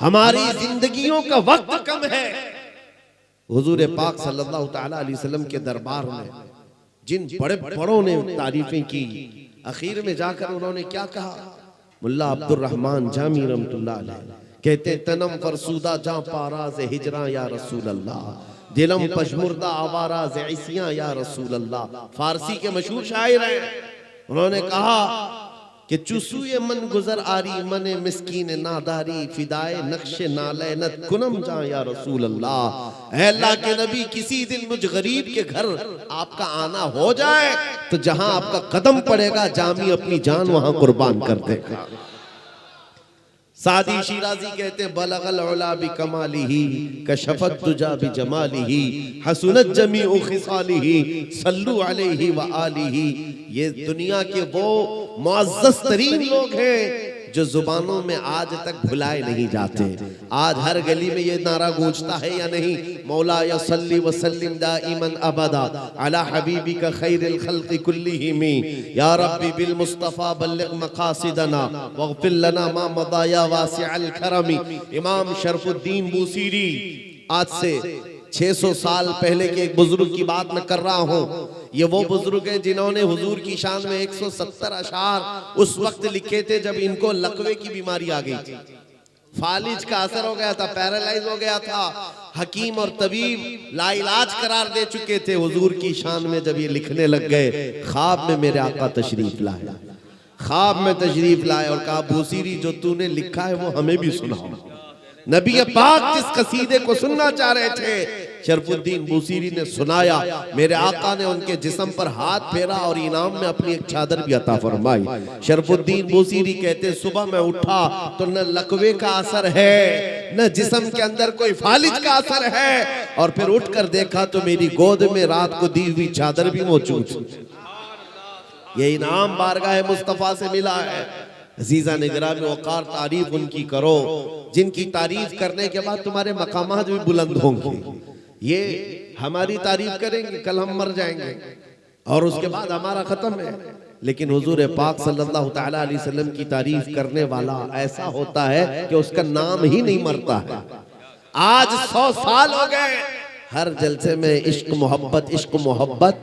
हमारी जिंदगियों का वक्त कम है। हुजूर पाक सल्लल्लाहु तआला अलैहि वसल्लम के दरबार में जिन बड़े बड़ों ने तारीफें की, आखिर में जाकर उन्होंने क्या कहा? मुल्ला अब्दुल रहमान जामी रहमतुल्लाह अलैह कहते तनम फरसूदा जा पाराज हिजरा या रसूल अल्लाह, दिलम पशमुर्दा आवाराज इसिया या रसूल अल्लाह। फारसी के मशहूर शायर हैं। उन्होंने कहा कि चुसूए मन गुजर आरी मने मिस्कीन नादारी फिदाए नक्शे नालैनत कुनम जा या रसूल अल्लाह। ऐ अल्लाह के नबी, किसी दिन मुझ गरीब के घर आपका आना हो जाए तो जहां आपका कदम पड़ेगा जामी अपनी जान वहां कुर्बान कर देगा। सादी शिराजी कहते हैं बलगल उला बि कमालिही कशफत तुजा बि जमालिही हसनत जमीउ खिसालिही सल्लु अलैहि व आलिही। ये दुनिया के वो मुअज़्ज़ज़ तरीन लोग हैं जो जुबानों में आज तक भुलाए नहीं जाते। आज हर गली में ये नारा गूंजता है या नहीं? मौला या सल्ली व सल्लिम दाइमन अबदा अला हबीबिका खैरिल खल्क़ि कुल्लिहिम या रब्बी बिल मुस्तफा बल्लिग मकासिदना वग़फिर लना मा मदा या वासिअल करमी। इमाम शरफुद्दीन बूसीरी, आज से 600 साल पहले के एक बुजुर्ग की बात मैं कर रहा हूँ। ये वो बुजुर्ग हैं जिन्होंने हुजूर की शान में 170 अशार उस वक्त लिखे थे जब इनको लकवे की बीमारी आ गई थी, फालिज का असर हो गया था, पैरालाइज हो गया था। हकीम और तबीब लाइलाज करार दे चुके थे। हुजूर की शान में जब ये लिखने लग गए, ख्वाब में मेरे आका तशरीफ लाए, ख्वाब में तशरीफ लाए और कहा बूसीरी जो तूने लिखा है वो हमें भी सुनाओ। नबी पाक जिस कसीदे को सुनना चाह रहे थे, शरफुद्दीन बूसीरी ने सुनाया। मेरे आका ने उनके जिस्म पर हाथ फेरा और इनाम में अपनी एक चादर भी अता फरमाई। शरफुद्दीन बूसीरी कहते सुबह मैं उठा तो न लकवे का असर है न जिस्म के अंदर कोई फालिज का असर है, और फिर उठकर देखा तो मेरी गोद में रात को दी हुई चादर भी मौजूद। ये इनाम बारगाह मुस्तफा से मिला है। अजीजा निगरान वकार तारीफ उनकी करो जिनकी तारीफ करने के बाद तुम्हारे मकामात भी बुलंद होंगे। ये हमारी तारीफ करेंगे, कल हम मर जाएंगे और उसके बाद हमारा खत्म है। लेकिन हुजूर पाक सल्लल्लाहु तआला अलैहि वसल्लम की तारीफ करने वाला ऐसा होता है कि उसका नाम ही नहीं मरता है। आज 100 साल हो गए, हर जलसे में इश्क मोहब्बत।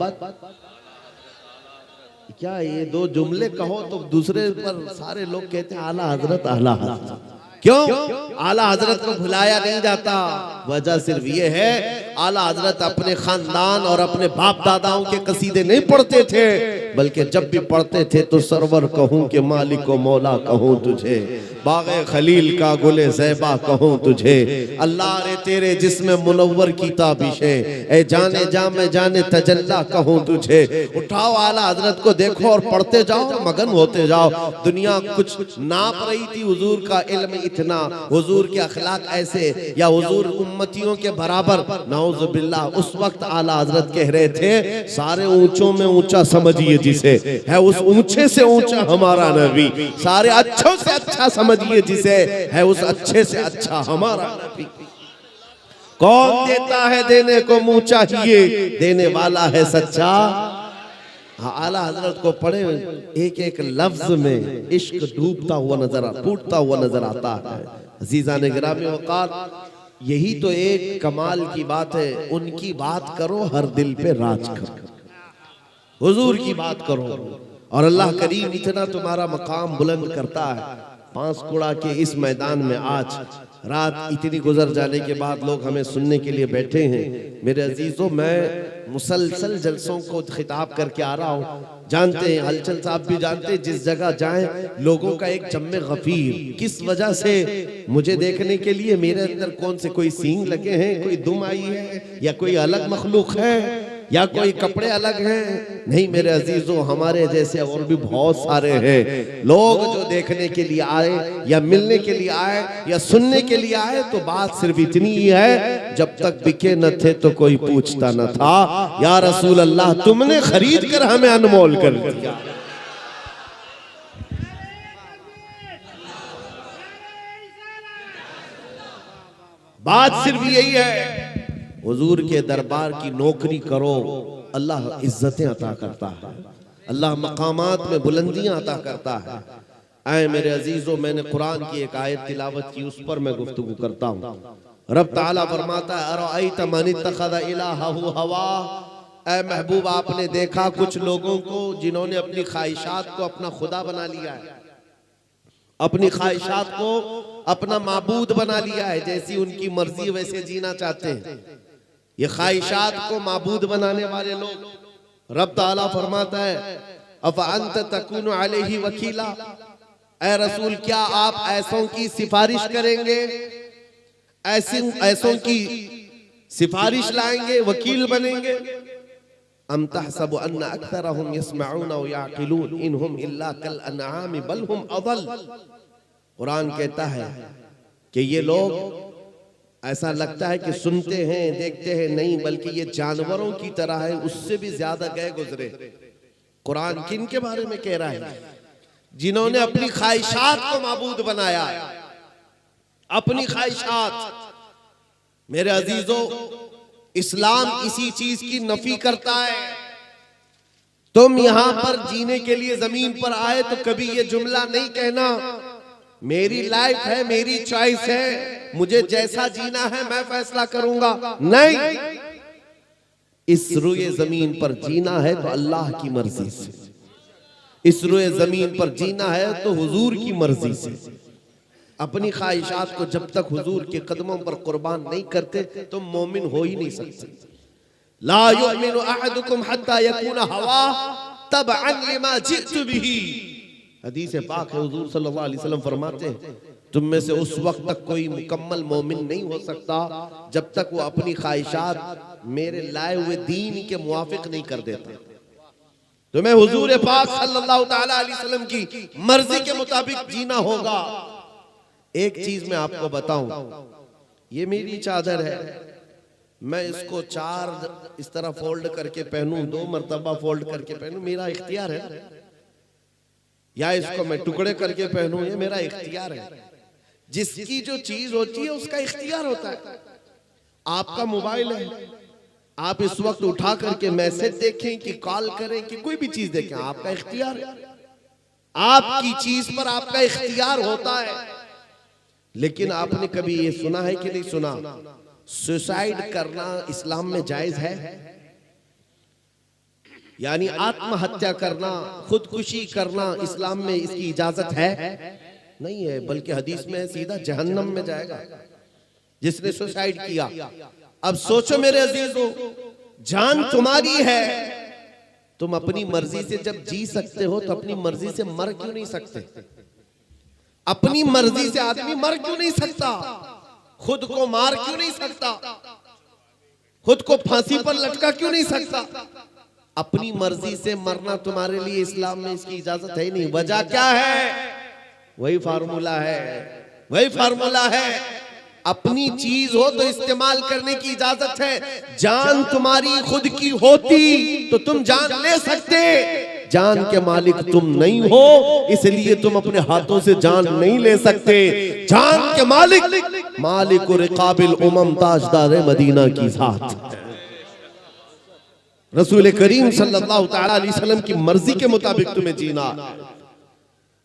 क्या ये दो जुमले कहो तो दूसरे पर सारे लोग कहते हैं आला हजरत आला हजरत। क्यों आला हजरत को भुलाया नहीं जाता? वजह सिर्फ ये है आला हजरत अपने खानदान और अपने बाप दादाओं के कसीदे नहीं पढ़ते थे, बल्कि जब भी पढ़ते थे तो सरवर कहूं कि मालिक व मौला कहूं तुझे, बाग़े खलील का गुले ज़ैबा कहूं तुझे, अल्लाह रे तेरे जिस्म मुनव्वर की ताबिशें, ए जाने जा में जाने तजल्ला कहूं तुझे। उठाओ आला हजरत को देखो और पढ़ते जाओ, मगन होते जाओ। दुनिया कुछ नाप रही थी हुजूर का इल्म इतना, हुजूर के अखलाक ऐसे, या हुजूर उम्मतियों के बराबर, नाउज़ बिल्लाह। उस वक्त आला हजरत कह रहे थे सारे ऊंचों में ऊंचा समझिए जिसे, है उस ऊंचे से ऊंचा हमारा नबी, सारे अच्छों से अच्छा समझिए जिसे, है उस अच्छे से अच्छा हमारा नबी। कौन देता है देने को मुंह चाहिए, देने वाला है सच्चा। आला हजरत को पढ़े, एक एक लफ्ज में इश्क डूबता हुआ फूटता हुआ नजर आता है। अजीजा ने गिरामी वक़ार, यही तो एक कमाल की बात है। उनकी बात करो हर दिल पे राज करो, हुजूर की बात करो और अल्लाह करीम इतना तुम्हारा मकाम बुलंद करता है। पांसकुड़ा के इस मैदान में आज रात इतनी गुजर जाने के बाद लोग हमें सुनने के लिए बैठे हैं। मेरे अजीजों, मैं मुसलसल जलसों को खिताब करके आ रहा हूँ। जानते हैं, हलचल साहब भी जानते हैं, जिस जगह जाएं लोगों का एक जम्मे गफीर। किस वजह से? मुझे देखने के लिए मेरे अंदर कौन से कोई सींग लगे हैं, कोई दुम आई है, या कोई अलग मखलूक है, या कोई कपड़े अलग हैं? नहीं मेरे अजीजों, हमारे जैसे और भी बहुत सारे हैं लोग जो देखने के लिए आए या मिलने के लिए आए या सुनने के लिए आए। तो बात सिर्फ इतनी ही है, जब तक बिके न थे तो कोई पूछता न था, या रसूल अल्लाह तुमने खरीद कर हमें अनमोल कर दिया। बात सिर्फ यही है, हुजूर के दरबार की नौकरी करो, अल्लाह इज्जतें अता करता है, अल्लाह मकामात में बुलंदियां अता करता है। आए मेरे अजीजों, मैंने कुरान की एक आयत तिलावत की, उस पर मैं गुफ्तगू करता हूँ। रब ताला फरमाता है अरअयत मन इत्तखज़ इलाहहु हवा, ऐ महबूब आपने देखा कुछ लोगों को जिन्होंने अपनी ख्वाहिशात को अपना खुदा बना लिया है, अपनी ख्वाहिशात को अपना माबूद बना लिया है, जैसी उनकी मर्जी वैसे जीना चाहते हैं। ये ख्वाहिशात को माबूद बनाने वाले लोग, रब ताला फरमाता है अफ़ अंत तकूनु अलैहि वकीला, ऐ रसूल क्या आप ऐसों की सिफारिश करेंगे, ऐसों की सिफारिश लाएंगे, वकील बनेंगे। अम तहसबु अन्ना अक्सरहुम यस्मऊन व याक़िलून इनहुम इल्ला कल अनआम बल हुम अज़ल। कुरान कहता है कि ये लोग, ऐसा लगता है कि सुनते हैं देखते हैं, नहीं बल्कि ये जानवरों की तरह है, उससे भी ज्यादा गए गुजरे। कुरान किन के बारे में कह रहा है? जिन्होंने अपनी ख्वाहिशात को माबूद बनाया, अपनी ख्वाहिशात। मेरे अजीजों, इस्लाम इसी चीज की नफी करता है। तुम यहां पर जीने के लिए जमीन पर आए तो कभी ये जुमला नहीं कहना मेरी लाइफ है, मेरी चॉइस है, मुझे जैसा जीना है मैं फैसला करूंगा। नहीं, इस रुए जमीन पर जीना है तो अल्लाह की मर्जी से, इस रुए जमीन पर जीना है तो हुजूर की मर्जी से। अपनी ख्वाहिशात को जब तक हुजूर के कदमों पर कुर्बान नहीं करते तुम मोमिन हो ही नहीं सकते। ला युमिनु अहदुकुम हत्ता यकूना हवा तबअन लिमा जिअतु बिही। हदीस पाक है, हुजूर सल्लल्लाहु अलैहि वसल्लम फरमाते हैं तुम में से उस वक्त तक कोई मुकम्मल मोमिन नहीं हो सकता जब तक वो अपनी ख्वाहिशात मेरे लाए हुए दीन के मुवाफिक नहीं कर देता। तुम्हें हुजूर पाक सल्लल्लाहु तआला अलैहि वसल्लम की मर्जी के मुताबिक जीना होगा। एक चीज मैं आपको बताऊं, ये मेरी चादर है, मैं इसको 4 इस तरह फोल्ड करके पहनूं, 2 मरतबा फोल्ड करके पहनूं, मेरा इख्तियार है, या इसको मैं टुकड़े करके पहनूं, ये मेरा इख्तियार है। जिसकी जो चीज होती है उसका इख्तियार होता है। आपका मोबाइल है, आप इस वक्त उठा करके मैसेज देखें कि कॉल करें कि कोई भी चीज देखें, आपका इख्तियार है। आपकी चीज पर आपका इख्तियार होता है। लेकिन आपने कभी ये सुना है कि नहीं सुना, सुसाइड करना इस्लाम में जायज है? यानी आत्महत्या करना, खुदकुशी करना इस्लाम में इसकी इजाजत है? नहीं है, बल्कि हदीस में सीधा जहन्नम में जाएगा जिसने सुसाइड किया। अब सोचो मेरे अजीजों, जान तुम्हारी है, तुम अपनी मर्जी से जब जी सकते हो तो अपनी मर्जी से मर क्यों नहीं सकते? अपनी मर्जी से आदमी मर क्यों नहीं सकता? खुद को मार क्यों नहीं सकता? खुद को फांसी पर लटका क्यों नहीं सकता? अपनी मर्जी से मरना तुम्हारे लिए इस्लाम में इसकी इजाजत है ही नहीं। वजह क्या है? वही फार्मूला है, वही फार्मूला है। अपनी चीज हो तो इस्तेमाल करने की इजाजत है। जान तुम्हारी खुद की होती तो तुम जान ले सकते, जान के मालिक तुम नहीं हो इसलिए तुम अपने हाथों से जान नहीं ले सकते। जान के मालिक मालिक रिकाबिल उमम ताजदार मदीना की जात रसूल करीम सल्लल्लाहु तआला अलैहि वसल्लम की मर्जी के मुताबिक तुम्हें जीना,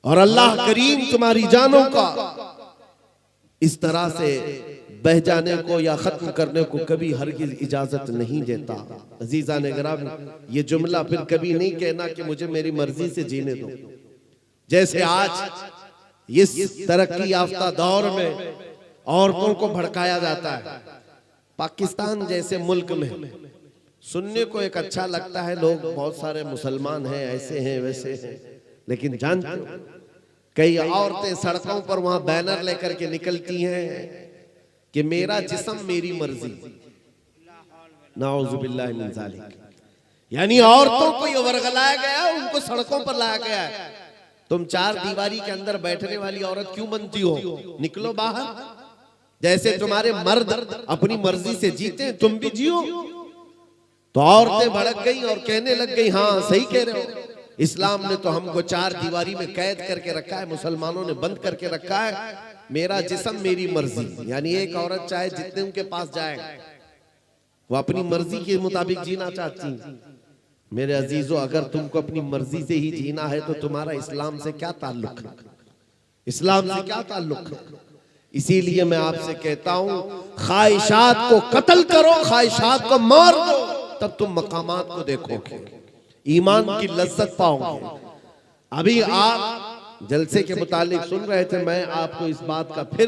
और अल्लाह करीम तुम्हारी जानों का इस तरह से बह जाने को या खत्म करने को कभी हरगिज इजाजत नहीं देता। अजीजा ने गिरामी, ये जुमला फिर कभी नहीं कहना कि मुझे मेरी मर्जी से जीने दो। जैसे आज इस तरक्की याफ्ता दौर में औरतों को भड़काया जाता है, पाकिस्तान जैसे मुल्क में सुनने को एक अच्छा लगता है, लोग बहुत सारे मुसलमान हैं, ऐसे हैं वैसे हैं, लेकिन जानते हो कई औरतें सड़कों पर वहां बैनर लेकर के निकलती हैं कि मेरा जिस्म मेरी मर्जी। नाउजुबिल्लाह मिन ज़ालिक। यानी औरतों को ये वर्गलाया गया, उनको सड़कों पर लाया गया है। तुम 4 दीवारी के अंदर बैठने वाली औरत क्यों बनती हो? निकलो बाहर। जैसे तुम्हारे मर्द अपनी मर्जी से जीते तुम भी जियो। तो औरतें भड़क गई और कहने लग गई हाँ सही कह रहे हो, इस्लाम ने तो हमको 4 दीवारी में कैद करके रखा है, मुसलमानों ने बंद करके रखा है, मेरा जिस्म मेरी मर्जी। यानी एक औरत चाहे जितने उनके पास जाए वो अपनी मर्जी के मुताबिक जीना चाहती। मेरे अजीजों, अगर तुमको अपनी मर्जी से ही जीना है तो तुम्हारा इस्लाम से क्या ताल्लुक है? इस्लाम से क्या ताल्लुक है? इसीलिए मैं आपसे कहता हूं, ख्वाहिशात को कत्ल करो, ख्वाहिशात को मार दो, तब तुम मकामात को देखोगे, ईमान की लज्जत पाओगे। अभी आप जलसे के मुतालिक सुन रहे थे, मैं आपको इस बात का फिर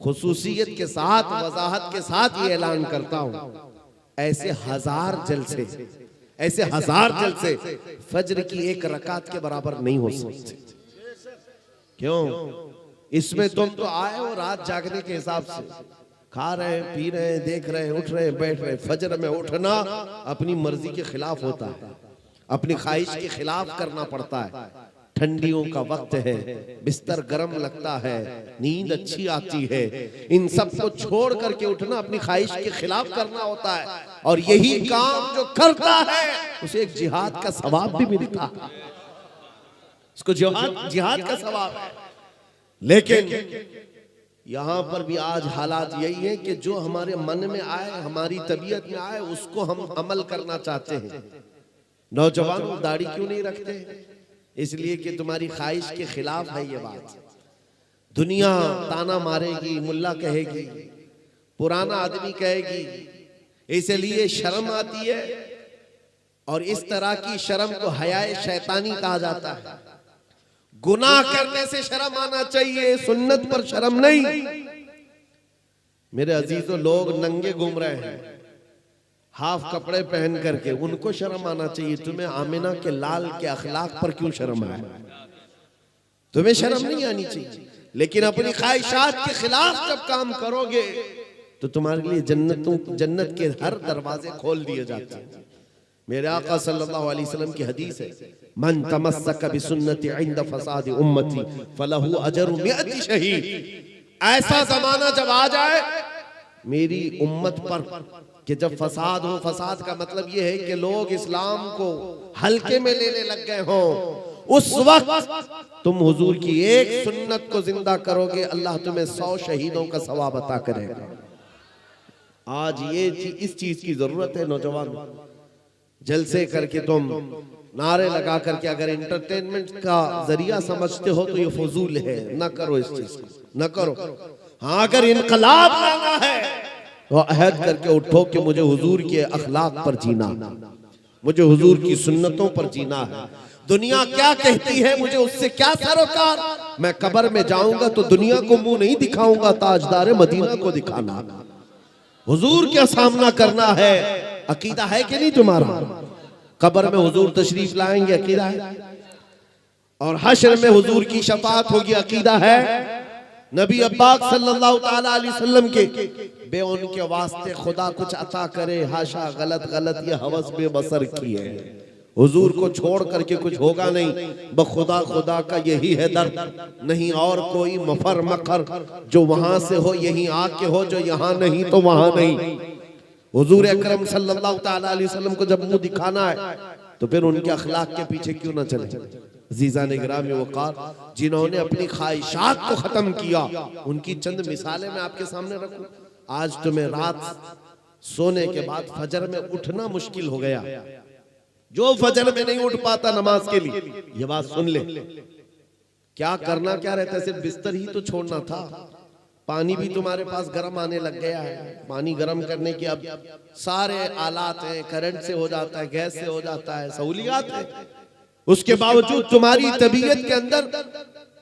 खुसूसियत के साथ, वजाहत के साथ ये ऐलान करता हूं, ऐसे हजार जलसे फज्र की एक रकात के बराबर नहीं हो सकते। क्यों? इसमें तुम तो आए हो रात जागने के हिसाब से, खा रहे हैं, पी रहे हैं, देख रहे हैं, उठ रहे हैं, बैठ रहे हैं। फज्र में उठना अपनी मर्जी के खिलाफ होता है, अपनी ख्वाहिश के खिलाफ करना पड़ता है। ठंडियों का वक्त है, बिस्तर गर्म लगता है, नींद अच्छी आती है, इन सब को छोड़ करके उठना अपनी ख्वाहिश के खिलाफ करना होता है। और यही काम जो करता है उसे एक जिहाद का सवाब भी मिलता है, उसको जिहाद का सवाब है। लेकिन यहां पर भी आज हालात यही है कि जो हमारे मन में आए, हमारी तबीयत में आए, उसको हम अमल करना चाहते हैं। नौजवान दाढ़ी क्यों नहीं रखते? इसलिए कि तुम्हारी ख्वाहिश के खिलाफ है ये बात। दुनिया ताना मारेगी, मुल्ला कहेगी, पुराना आदमी कहेगी, इसलिए शर्म आती है। और इस तरह की शर्म को हयाए शैतानी कहा जाता है। गुनाह करने से शर्म आना चाहिए, सुन्नत पर शर्म नहीं। मेरे अजीजों, लोग नंगे घूम रहे हैं हाफ कपड़े पहन करके, उनको शर्म आना चाहिए। तुम्हें आमिना के लाल के अखलाक पर क्यों शर्म आए? तुम्हें शर्म नहीं आनी चाहिए। लेकिन अपनी ख्वाहिशात के खिलाफ जब काम करोगे तो तुम्हारे लिए जन्नत के हर दरवाजे खोल दिए जाते हैं। मेरे आका सल्लल्लाहु अलैहि वसल्लम की हदीस है, मन तमस्सक बिसुन्नती इंद फसाद उम्मती फलहु अजरु मिअती शहीद। ऐसा जमाना जब आ जाए मेरी उम्मत पर कि जब फसाद हो, फसाद का मतलब यह है कि लोग इस्लाम को हल्के में लेने लग गए हो, उस वक्त तुम हुजूर की एक सुन्नत को जिंदा करोगे, अल्लाह तुम्हें 100 शहीदों का सवाब अता करेगा। आज ये इस चीज की जरूरत है। नौजवान, जलसे करके तुम नारे लगा करके अगर एंटरटेनमेंट का जरिया समझते हो तो ये फजूल है, न करो इस चीज को, न करो। हाँ, अगर इनकलाब लाना है तो अहद करके उठो कि मुझे हुजूर के अखलाक पर जीना, मुझे हुजूर की सुन्नतों पर जीना है। दुनिया क्या कहती है मुझे उससे क्या सरोकार। मैं कब्र में जाऊंगा तो दुनिया को मुंह नहीं दिखाऊंगा, ताजदार मदीना को दिखाना, हुजूर क्या सामना करना है। अकीदा है कि नहीं तुम्हारा? कब्र में हुजूर तशरीफ लाएंगे, अकीदा है। और हश्र में हुजूर की शफाअत होगी, अकीदा है। नबी पाक सल्लल्लाहु ताला अलैहि वसल्लम के बे उनके वास्ते खुदा कुछ अता करे, हाशा, गलत ये हवस में बसर की है। हुजूर को छोड़ करके कुछ होगा नहीं, बखुदा खुदा का यही है दर्द, नहीं और कोई मफर मकर। जो वहां से हो यहीं आके हो, जो यहाँ नहीं तो वहां नहीं। हुजूर अकरम सल्लल्लाहु ताला अलैहि वसल्लम को जब मुंह दिखाना है तो फिर उनके अखलाक के पीछे क्यों ना चले। अज़ीज़ान गिरामी वक़ार, जिन्होंने अपनी ख्वाहिशात को खत्म किया, उनकी चंद मिसालें मैं आपके सामने रखूं। आज तुम्हें रात सोने के बाद फजर में उठना मुश्किल हो गया। जो फजर में नहीं उठ पाता नमाज के लिए, ये बात सुन ले, क्या करना क्या रहता है? सिर्फ बिस्तर ही तो छोड़ना था। पानी भी तुम्हारे पास गर्म आने लग गया है। पानी गर्म करने की अब सारे आलात हैं, करंट से हो जाता है, गैस से हो जाता है, सहूलियात है। उसके बावजूद तुम्हारी तबीयत के अंदर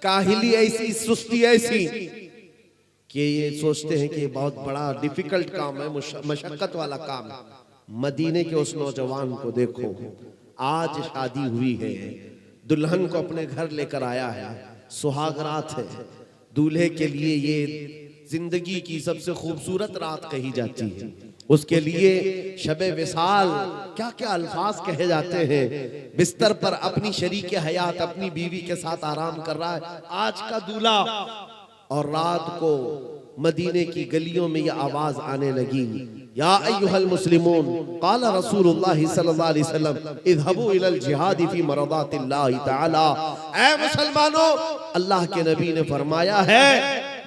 काहिली ऐसी, सुस्ती ऐसी कि ये सोचते हैं कि बहुत बड़ा डिफिकल्ट काम है, मशक्कत वाला काम है। मदीने के उस नौजवान को देखो, आज शादी हुई है, दुल्हन को अपने घर लेकर आया है, सुहाग रात है। दूल्हे के लिए ये जिंदगी की सबसे खूबसूरत रात कही जाती है। उसके लिए शबे विसाल, क्या क्या अल्फाज कहे जाते हैं। बिस्तर पर अपनी शरीक हयात अपनी बीवी के साथ आराम कर रहा है आज का दूल्हा, और रात को मदीने की गलियों में यह आवाज आने लगी, या अय्युहल मुस्लिमून क़ाला रसूलुल्लाह सल्लल्लाहु अलैहि वसल्लम इज़हबू इलल जिहाद फी मरदातिल्लाह तआला। ऐ मुसलमानों, अल्लाह के नबी ने फरमाया है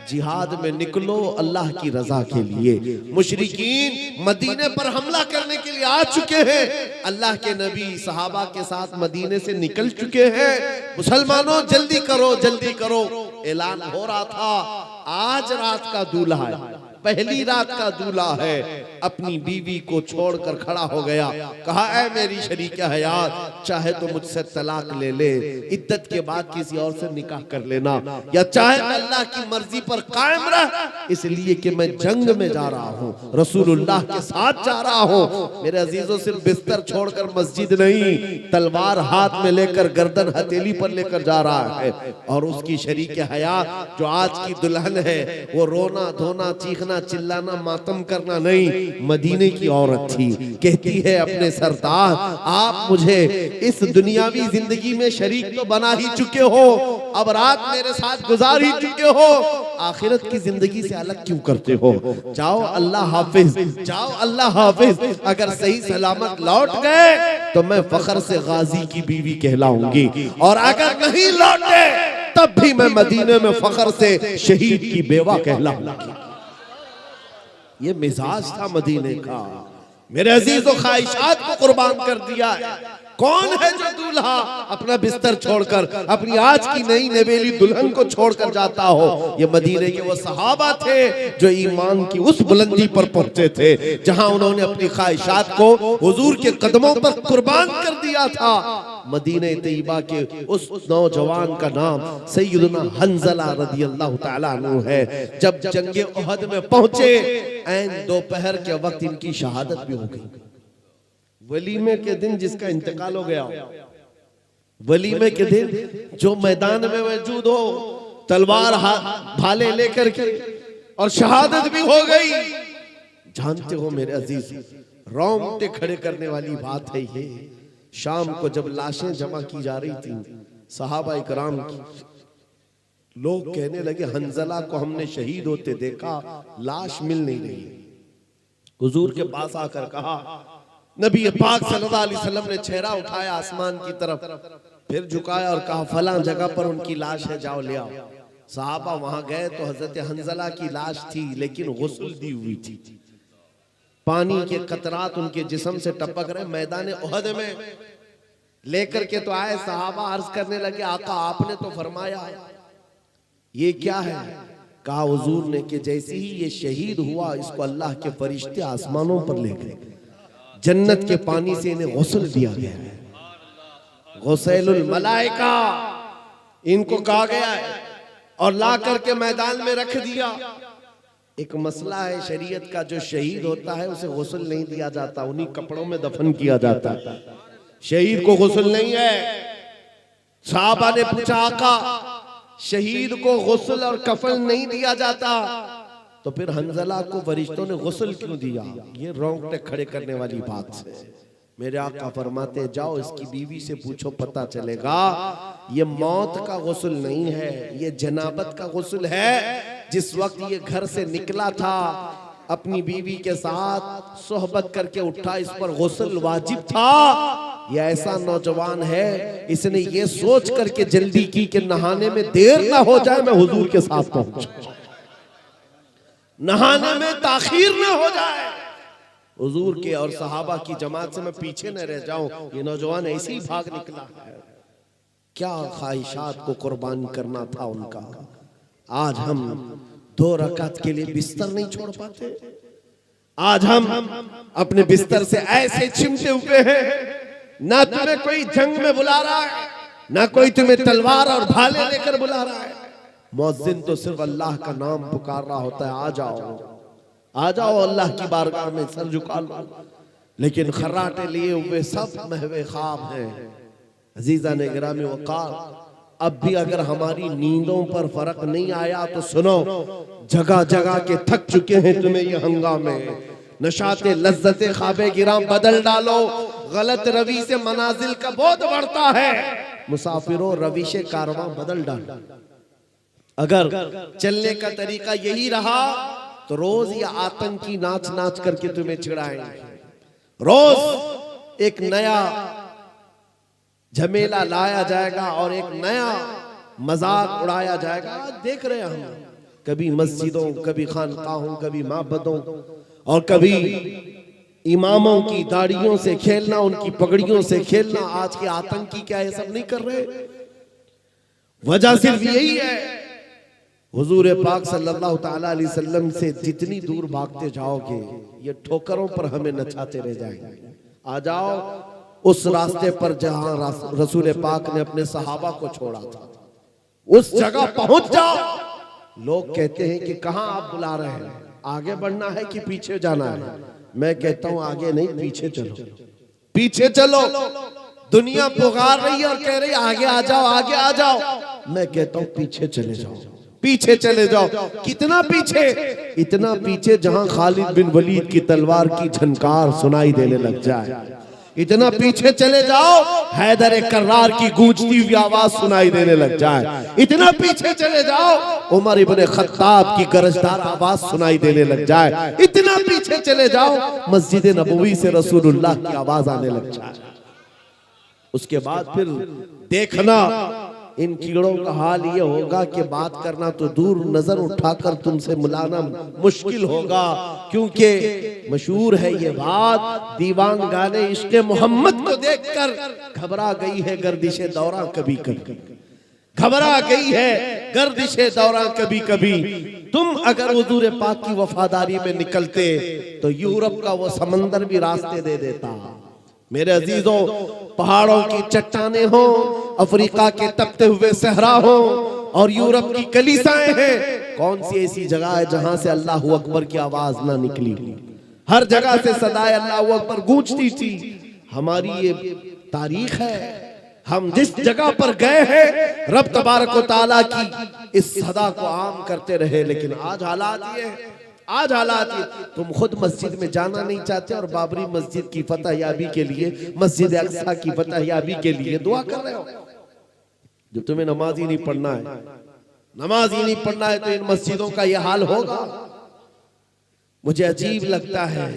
जिहाद में निकलो अल्लाह की रजा के लिए। मुशरिकीन मदीने पर हमला करने के लिए आ चुके हैं, अल्लाह के नबी सहाबा के साथ मदीने से निकल चुके हैं। मुसलमानों जल्दी करो जल्दी करो। ऐलान हो रहा था आज रात का दूल्हा है, पहली रात का दूल्हा है, अपनी बीवी को छोड़कर खड़ा हो गया, कहा ऐ मेरी शरीके हयात, चाहे तो मुझसे तलाक ले ले, इद्दत के बाद किसी और से निकाह कर लेना, या चाहे अल्लाह की मर्जी पर कायम रह, इसलिए कि मैं जंग में जा रहा हूँ, रसूलुल्लाह के साथ जा रहा हूँ। मेरे अजीजों सिर्फ बिस्तर छोड़कर मस्जिद नहीं, तलवार हाथ में लेकर गर्दन हथेली पर लेकर जा रहा है। और उसकी शरीके हयात जो आज की दुल्हन है, वो रोना धोना चीखना चिल्लाना मातम करना नहीं, मदीने की औरत थी। कहती है अपने सरदार, आप मुझे इस दुनियावी जिंदगी में शरीक तो बना ही चुके हो, अब रात मेरे साथ गुजार ही चुके हो, आखिरत की जिंदगी से अलग क्यों करते हो? जाओ अल्लाह हाफिज, जाओ अल्लाह हाफिज। अगर सही सलामत लौट गए तो मैं फख्र से गाजी की बीवी कहलाऊंगी, और अगर नहीं लौटे तब भी मैं मदीने में फख्र से शहीद की बेवा कहलाऊंगी। ये मिजाज था मदीने का। मेरे अजीजों ख्वाहिशात को कुर्बान कर दिया है। कौन है जो दूल्हा अपना बिस्तर छोड़कर अपनी आज की नई नवेली दुल्हन को छोड़कर जाता हो? ये मदीने के वो सहाबा थे जो ईमान की उस बुलंदी पर पहुंचे थे जहां उन्होंने अपनी ख्वाहिशात को हुजूर के कदमों पर कुर्बान कर दिया था। मदीने तैयबा के उस नौजवान का नाम सैयदना हंज़ला रज़ियल्लाहु ताला अन्हु है। जब जंगे उहद में पहुंचे, ऐन दोपहर के वक्त इनकी शहादत भी हो गई। वलीमे के दिन जिसका इंतकाल हो गया, वलीमे के दिन जो मैदान में मौजूद हो, तलवार भाले लेकर के, और शहादत भी हो गई। जानते हो मेरे अजीज, रोंगटे खड़े करने वाली बात है ये। शाम को जब लाशें जमा की जा रही थी, सहाबा इकराम की, लोग कहने लगे हंज़ला को हमने शहीद होते देखा, लाश मिल नहीं रही। हुजूर के पास आकर कहा, नबी पाक सल्लल्लाहु अलैहि वसल्लम ने चेहरा उठाया आसमान की तरफ, फिर झुकाया और कहा फलां जगह पर उनकी लाश है, जाओ ले आओ। सहाबा वहां गए तो हजरत हंज़ला की लाश थी, लेकिन गुस्ल दी हुई थी। पानी के कतरात उनके जिस्म से टपक रहे। मैदान उहद में लेकर के तो आए, सहाबा अर्ज करने लगे, आका आपने तो फरमाया ये क्या है? कहा हुजूर ने कि जैसे ही ये शहीद हुआ, इसको अल्लाह के फरिश्ते आसमानों पर ले गए, जन्नत के पानी से इन्हें गुस्ल दिया गया है, गुसैलुल मलाइका इनको कहा गया है, और ला करके मैदान में रख दिया। एक मसला है शरीयत का, जो शहीद होता है उसे गुस्ल नहीं दिया जाता, उन्हीं कपड़ों में दफन किया जाता है। शहीद को गुस्ल नहीं है। साहबा ने पूछा, आका शहीद को गुस्ल और कफन नहीं दिया जाता, तो फिर हंज़ला को फरिश्तों ने गुस्ल क्यों दिया? ये रोंगटे खड़े करने वाली बात है। मेरे आका फरमाते, जाओ इसकी बीवी से पूछो, पता चलेगा। ये मौत का गुस्ल नहीं है, ये जनाबत का गुस्ल है। जिस वक्त ये घर से निकला था, अपनी बीवी के साथ सोहबत करके उठा, इस पर गुस्ल वाजिब था। ये ऐसा नौजवान है, इसने ये सोच करके जल्दी की कि नहाने में देर ना हो जाए, मैं हुजूर के साथ पहुंचूं, नहाने में ताखीर ना हो जाए, हुजूर के और सहाबा की जमात से मैं पीछे न रह जाऊं। ये नौजवान ऐसे ही भाग निकला है। क्या ख्वाहिशात को कुर्बान करना था उनका। आज हम 2 रकात के लिए बिस्तर नहीं छोड़ पाते। आज हम अपने बिस्तर से ऐसे चिमटे हुए हैं, ना तुम्हें कोई जंग में बुला रहा है, ना कोई तुम्हें तलवार और भाले लेकर बुला रहा है। मुअज्जिन तो सिर्फ अल्लाह का नाम पुकार रहा होता है, आ जाओ आ जाओ अल्लाह की बारगाह में सर झुका लो। लेकिन खर्राटे लिए हुए सब महवे ख्वाब हैं। अजीजा ने गिरामी वक़ार, अब भी अगर हमारी नींदों पर फर्क नहीं आया तो सुनो, जगह जगह के थक चुके हैं तुम्हें ये हंगामे। नशाते लज्जते ख्वाबे गिराम बदल डालो, गलत रवि से मनाजिल का बोध बढ़ता है। मुसाफिरों रविशे कारवां बदल डालो। अगर चलने का तरीका यही रहा तो रोज ये आतंकी नाच नाच करके तुम्हें चिढ़ाएंगे। रोज एक नया झमेला लाया जाएगा और एक नया मजाक उड़ाया जाएगा। आज देख रहे हैं हम कभी मस्जिदों, कभी खानकाहों, कभी माबदों और कभी इमामों की दाढ़ियों से खेलना, उनकी पगड़ियों से खेलना। आज के आतंकी क्या ये सब नहीं कर रहे? वजह सिर्फ यही है, हुजूर पाक सल्लल्लाहु ताला अलैहि वसल्लम से जितनी दूर भागते जाओगे ये ठोकरों पर हमें नचाते रह जाएंगे। आ जाओ उस रास्ते पर जहां रसूल पाक ने अपने सहाबा को छोड़ा था, उस जगह पहुंच जाओ। लोग कहते हैं कि कहां आप बुला रहे हैं, आगे बढ़ना है कि पीछे जाना है? मैं कहता हूं आगे नहीं, पीछे चलो, पीछे चलो। दुनिया पुकार रही है और कह रही है आगे आ जाओ, आगे आ जाओ। मैं कहता हूं पीछे चले जाओ, पीछे चले जाओ। कितना पीछे? इतना पीछे जहां खालिद बिन वलीद की तलवार की झनकार सुनाई देने लग जाए। इतना पीछे चले जाओ हैदर कर्रार की गूंजती हुई आवाज सुनाई देने लग जाए। इतना पीछे चले जाओ उमर इब्ने खत्ताब की गरजदार आवाज सुनाई देने लग जाए। इतना पीछे चले जाओ मस्जिद नबवी से रसूलुल्लाह की आवाज आने लग जाए। उसके बाद फिर देखना इन कीड़ों का हाल ये होगा कि बात करना तो दूर, नजर उठाकर तुमसे मिलाना मुश्किल होगा। क्योंकि मशहूर है ये बात, दीवान गाने इश्क मोहम्मद को देखकर घबरा गई है गर्दिशे दौरा कभी कभी, घबरा गई है गर्दिशे दौरा कभी कभी। तुम अगर हुजूर पाक की वफादारी में निकलते तो यूरोप का वो समंदर भी रास्ते दे देता। मेरे अजीजों, पहाड़ों की चट्टानें हो, अफ्रीका के तपते हुए सहरा हो और यूरोप की कलीसाएं हैं, कौन सी ऐसी जगह है जहां से अल्लाह अकबर की आवाज ना निकली? हर जगह से सदाए अल्लाह अकबर गूंजती थी। हमारी ये तारीख है, हम जिस जगह पर गए हैं रब तबारक व तआला की इस सदा को आम करते रहे। लेकिन आज हालात ये है, आज हालात ये, तुम खुद मस्जिद में जाना नहीं चाहते और बाबरी मस्जिद की फतह याबी के लिए, मस्जिद अक्सा की फतह याबी के लिए दुआ कर रहे हो। जब तुम्हें नमाज ही नहीं पढ़ना है, नमाज ही नहीं पढ़ना है, तो इन मस्जिदों का ये हाल होगा। मुझे अजीब लगता है,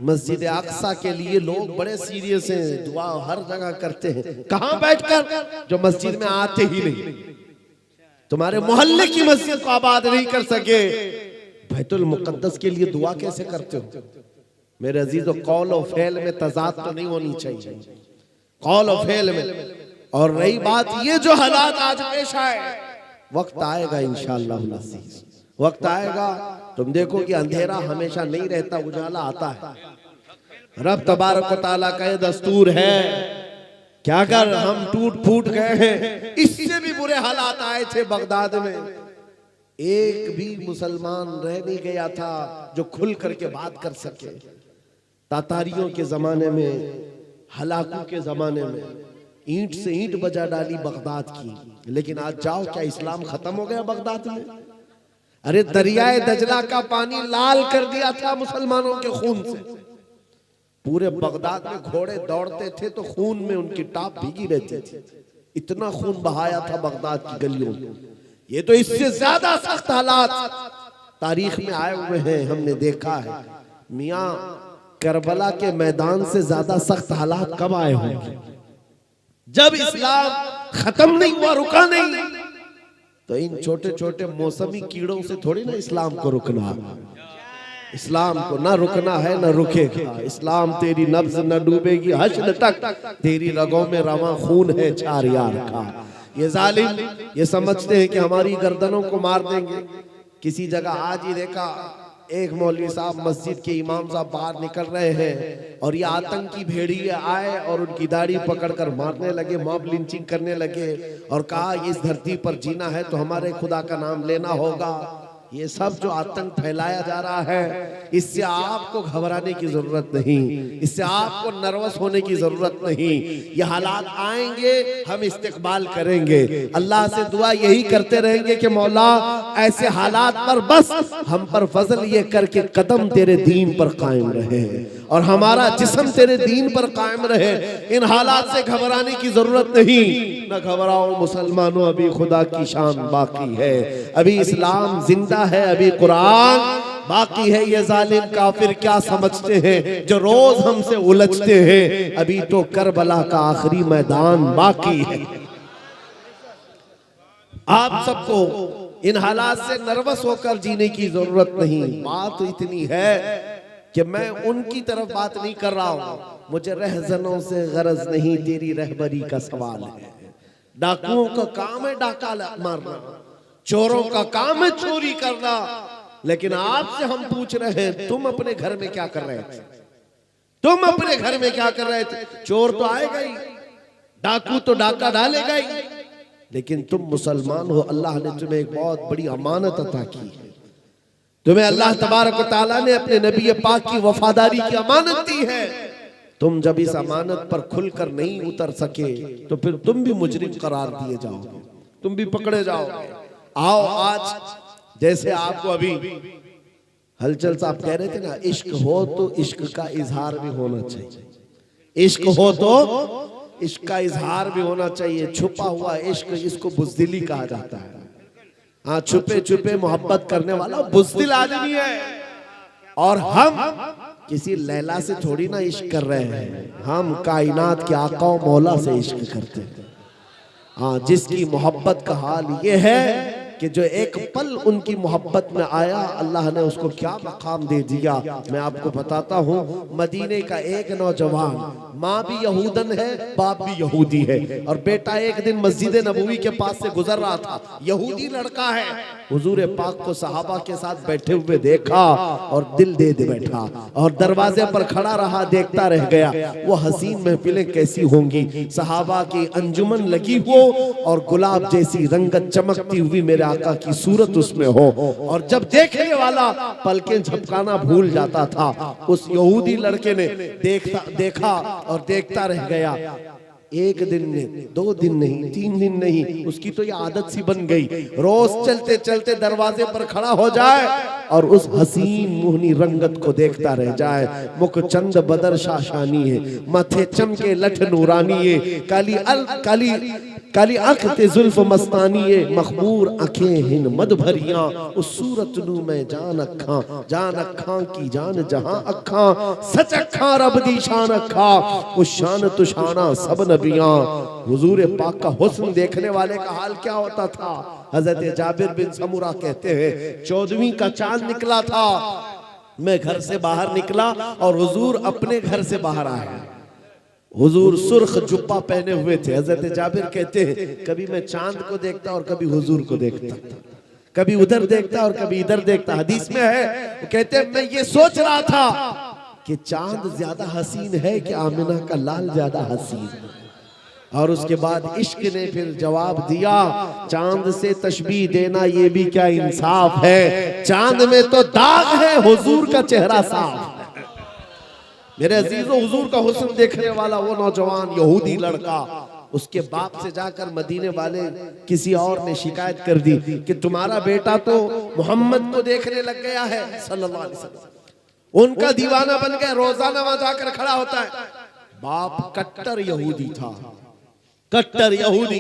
मस्जिद अक्सा के लिए लोग बड़े सीरियस हैं, दुआ हर जगह करते हैं। कहां बैठकर? जो मस्जिद में आते ही नहीं। तुम्हारे मोहल्ले की मस्जिद को आबाद नहीं कर सके, बैतुल मुकद्दस के लिए दुआ कैसे करते हो? मेरे अजीजों, कौल और फेल में तजाद तो नहीं होनी चाहिए, कौल और फेल में। और रही बात ये जो हालात आज पेश आए, वक्त आएगा इंशाअल्लाह अज़ीज़, वक्त आएगा तुम देखो कि अंधेरा हमेशा नहीं रहता, उजाला आता है। रब तबारक व तआला का ये दस्तूर है कि अगर हम टूट फूट गए हैं, इससे भी बुरे हालात आए थे बगदाद में, एक भी मुसलमान रह नहीं गया था जो खुल करके बात कर सके। तातारियों के जमाने में, हलाकू के जमाने में ईंट से ईंट बजा डाली बगदाद की। लेकिन आज जाओ, क्या इस्लाम खत्म हो गया बगदाद में? अरे दरियाए दजला का पानी लाल कर दिया था मुसलमानों के खून से। पूरे बगदाद में घोड़े दौड़ते थे तो खून में उनकी टाप भीगी रहती थी, इतना खून बहाया था बगदाद की गलियों में। ये तो इससे ज्यादा सख्त हालात तारीख में आए हुए हैं, हमने देखा है। मियां करबला के मैदान से ज्यादा सख्त हालात कब आए होंगे? जब इस्लाम खत्म नहीं हुआ, रुका नहीं। तो इन छोटे छोटे मौसमी कीड़ों से थोड़ी ना इस्लाम को रुकना। इस्लाम को ना रुकना है ना रुकेगा। इस्लाम तेरी नब्ज न डूबेगी हश्र तक, तेरी रगों में रवा खून है चार यार का। ये जालिम ये समझते हैं कि हमारी गर्दनों को मार देंगे। किसी जगह आज ही देखा, एक मौलवी साहब मस्जिद के इमाम साहब बाहर निकल रहे हैं और ये आतंकी भेड़िए आए और उनकी दाढ़ी पकड़कर मारने लगे, मॉब लिंचिंग करने लगे और कहा इस धरती पर जीना है तो हमारे खुदा का नाम लेना होगा। ये सब जो आतंक फैलाया जा रहा है, इससे आपको घबराने की जरूरत नहीं, इससे आपको नर्वस होने की जरूरत नहीं। ये हालात आएंगे, हम इस्तेकबाल करेंगे। अल्लाह से दुआ यही करते रहेंगे कि मौला ऐसे हालात पर बस हम पर फजल ये करके कदम तेरे दीन पर कायम रहे और हमारा जिस्म तेरे दीन पर कायम रहे। इन हालात से घबराने की जरूरत नहीं। न घबराओ मुसलमानों, अभी खुदा की शान बाकी है, अभी इस्लाम जिंदा है, अभी कुरान बाकी है। ये जालिम काफिर क्या समझते हैं जो रोज हमसे उलझते हैं? अभी तो करबला का आखिरी मैदान बाकी है। आप सबको इन हालात से नर्वस होकर जीने की जरूरत नहीं। बात इतनी है कि मैं उनकी तरफ बात नहीं कर रहा हूं, मुझे रहजनों से गरज नहीं, तेरी रहबरी का सवाल है। डाकुओं का काम है डाका मारना, चोरों का काम है चोरी करना, लेकिन आपसे हम पूछ रहे हैं तुम अपने घर में क्या कर रहे थे? तुम अपने घर में क्या कर रहे थे? चोर तो आएगा ही, डाकू तो डाका डालेगा ही, लेकिन तुम मुसलमान हो, अल्लाह ने तुम्हें एक बहुत बड़ी अमानत अता की है। तुम्हें अल्लाह तबारक व तआला ने अपने नबी पाक की वफादारी की अमानत दी है। तुम जब इस अमानत पर खुलकर नहीं उतर सके तो फिर तुम भी मुजरिम करार दिए जाओगे, तुम भी पकड़े जाओगे। आओ आज जैसे आपको अभी हलचल साहब कह रहे थे ना, इश्क हो तो इश्क का इजहार भी होना चाहिए, इश्क हो तो इश्क का इजहार भी होना चाहिए। छुपा हुआ इश्क, इसको बुज़दिली कहा जाता है। हाँ, छुपे छुपे मोहब्बत करने वाला बुज़दिल आदमी है। और हम किसी लैला से थोड़ी ना इश्क कर रहे हैं, हम कायनात के आका और मौला से इश्क करते हैं। हाँ, जिसकी मोहब्बत का हाल ये है कि जो एक पल उनकी मोहब्बत में आया, अल्लाह ने उसको क्या मकाम दे दिया। मैं आपको बताता हूँ, मदीने का एक नौजवान, माँ भी यहूदन है, बाप भी यहूदी है, और बेटा एक दिन मस्जिद नबवी के पास से गुजर रहा था, यहूदी लड़का है। हुजूर पाक को सहाबा के साथ बैठे हुए देखा और दिल दे बैठा, और दरवाजे पर खड़ा रहा, देखता रह गया। वो हसीन महफिलें कैसी होंगी, सहाबा की अंजुमन लगी हो और गुलाब जैसी रंगत चमकती हुई मेरे आका की सूरत उसमें हो, और जब देखने वाला पलकें झपकाना भूल जाता था, उस यहूदी लड़के ने देखा और देखता रह गया। एक दिन नहीं, 2 दिन नहीं, 3 दिन नहीं, उसकी तो ये आदत सी बन गई, रोज चलते चलते दरवाजे पर खड़ा हो जाए और उस हसीन मोहनी रंगत को देखता रह जाए। मुख चंद बदर शाशानी है, माथे चमके लठ नूरानी है, काली आंख ते जुल्फ मस्तानी है, मखमूर आंखें हिन मद भरियां, उस सूरत नू मैं जान अखा की जान जहां अखा, सच अखा रब दी शान अखा, उस शान तुशाना सब नबियां। हुजूर पाक का हुस्न देखने वाले का हाल क्या होता था? हजरत जाबिर बिन समुरा कहते हैं, 14वीं का चांद निकला था, मैं घर से बाहर निकला और हुजूर अपने घर से बाहर आए। हुजूर सुर्ख जुब्बा पहने हुए थे। हजरत जाबिर कहते हैं, कभी मैं चांद को देखता और कभी हुजूर को देखता, कभी उधर देखता और कभी इधर देखता। हदीस में है, वो कहते हैं, मैं ये सोच रहा था कि चांद ज्यादा हसीन है कि आमिना का लाल ज्यादा हसीन। और उसके बाद इश्क ने फिर जवाब दिया, चांद से तशबीह देना ये भी क्या इंसाफ है, चांद में तो दाग है, हुजूर का चेहरा साफ। मेरे अजीजों, हुजूर का हुस्न देखने वाला वो नौजवान यहूदी लड़का, उसके बाप से जाकर मदीने वाले किसी और ने शिकायत कर दी कि तुम्हारा बेटा तो मोहम्मद को देखने लग गया है सल्लल्लाहु अलैहि वसल्लम, उनका दीवाना बन गया, रोजाना वहां जाकर खड़ा होता है। बाप कट्टर यहूदी था, कट्टर यहूदी।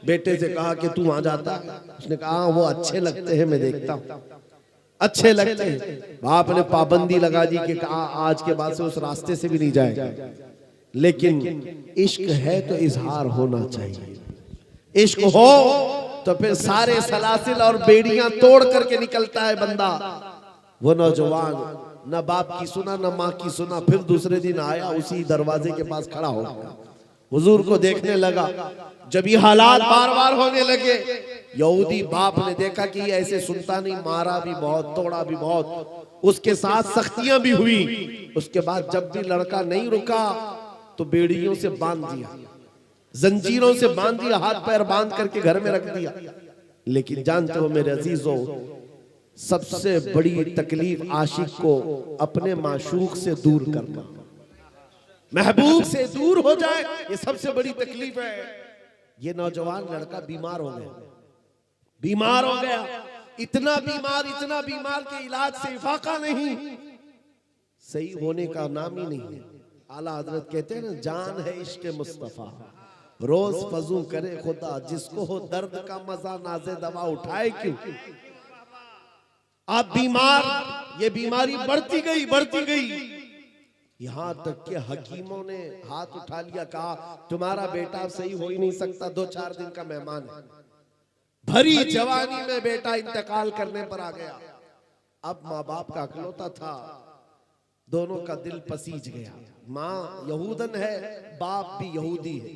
बेटे से कहा कि तू वहां जाता, उसने कहा वो अच्छे लगते हैं, मैं देखता हूं, अच्छे लगते हैं। बाप ने पाबंदी लगा दी कि आज के बाद से उस रास्ते से भी नहीं जाएगा। लेकिन इश्क है तो इजहार होना चाहिए, इश्क हो तो फिर सारे सलासिल और बेड़ियां तोड़ करके निकलता है बंदा। वो नौजवान न बाप की सुना न माँ की सुना, फिर दूसरे दिन आया, उसी दरवाजे के पास खड़ा हो गया, हुजूर को देखने लगा। जब ये हालात बार बार होने लगे, यहूदी बाप ने देखा कि ऐसे सुनता नहीं, मारा भी बहुत, तोड़ा भी बहुत, उसके साथ सख्तियां भी हुई। उसके बाद जब भी लड़का नहीं रुका तो बेड़ियों से बांध दिया, जंजीरों से बांध दिया, हाथ पैर बांध करके घर में रख दिया। लेकिन जानते हो मेरे अजीजों, सबसे बड़ी तकलीफ आशिक को अपने माशूक से दूर करना, महबूब से दूर हो जाए, ये सबसे बड़ी तकलीफ है। ये नौजवान लड़का बीमार हो गया, बीमार हो गया, इतना बीमार के इलाज से इफाका नहीं, सही होने का नाम ही नहीं है। आला हजरत कहते हैं ना, जान है इश्क मुस्तफा, रोज फजू करे खुदा, जिसको हो दर्द का मजा नाज़े दवा उठाए क्यों। आप बीमार, ये बीमारी बढ़ती गई, यहां तक कि हकीमों ने हाथ उठा लिया, कहा तुम्हारा बेटा सही हो ही नहीं सकता, 2-4 दिन का मेहमान है, भरी जवानी में बेटा इंतकाल करने पर आ गया। अब माँ बाप का अकलौता था, दोनों का दिल पसीज गया। माँ यहूदन है, बाप भी यहूदी है।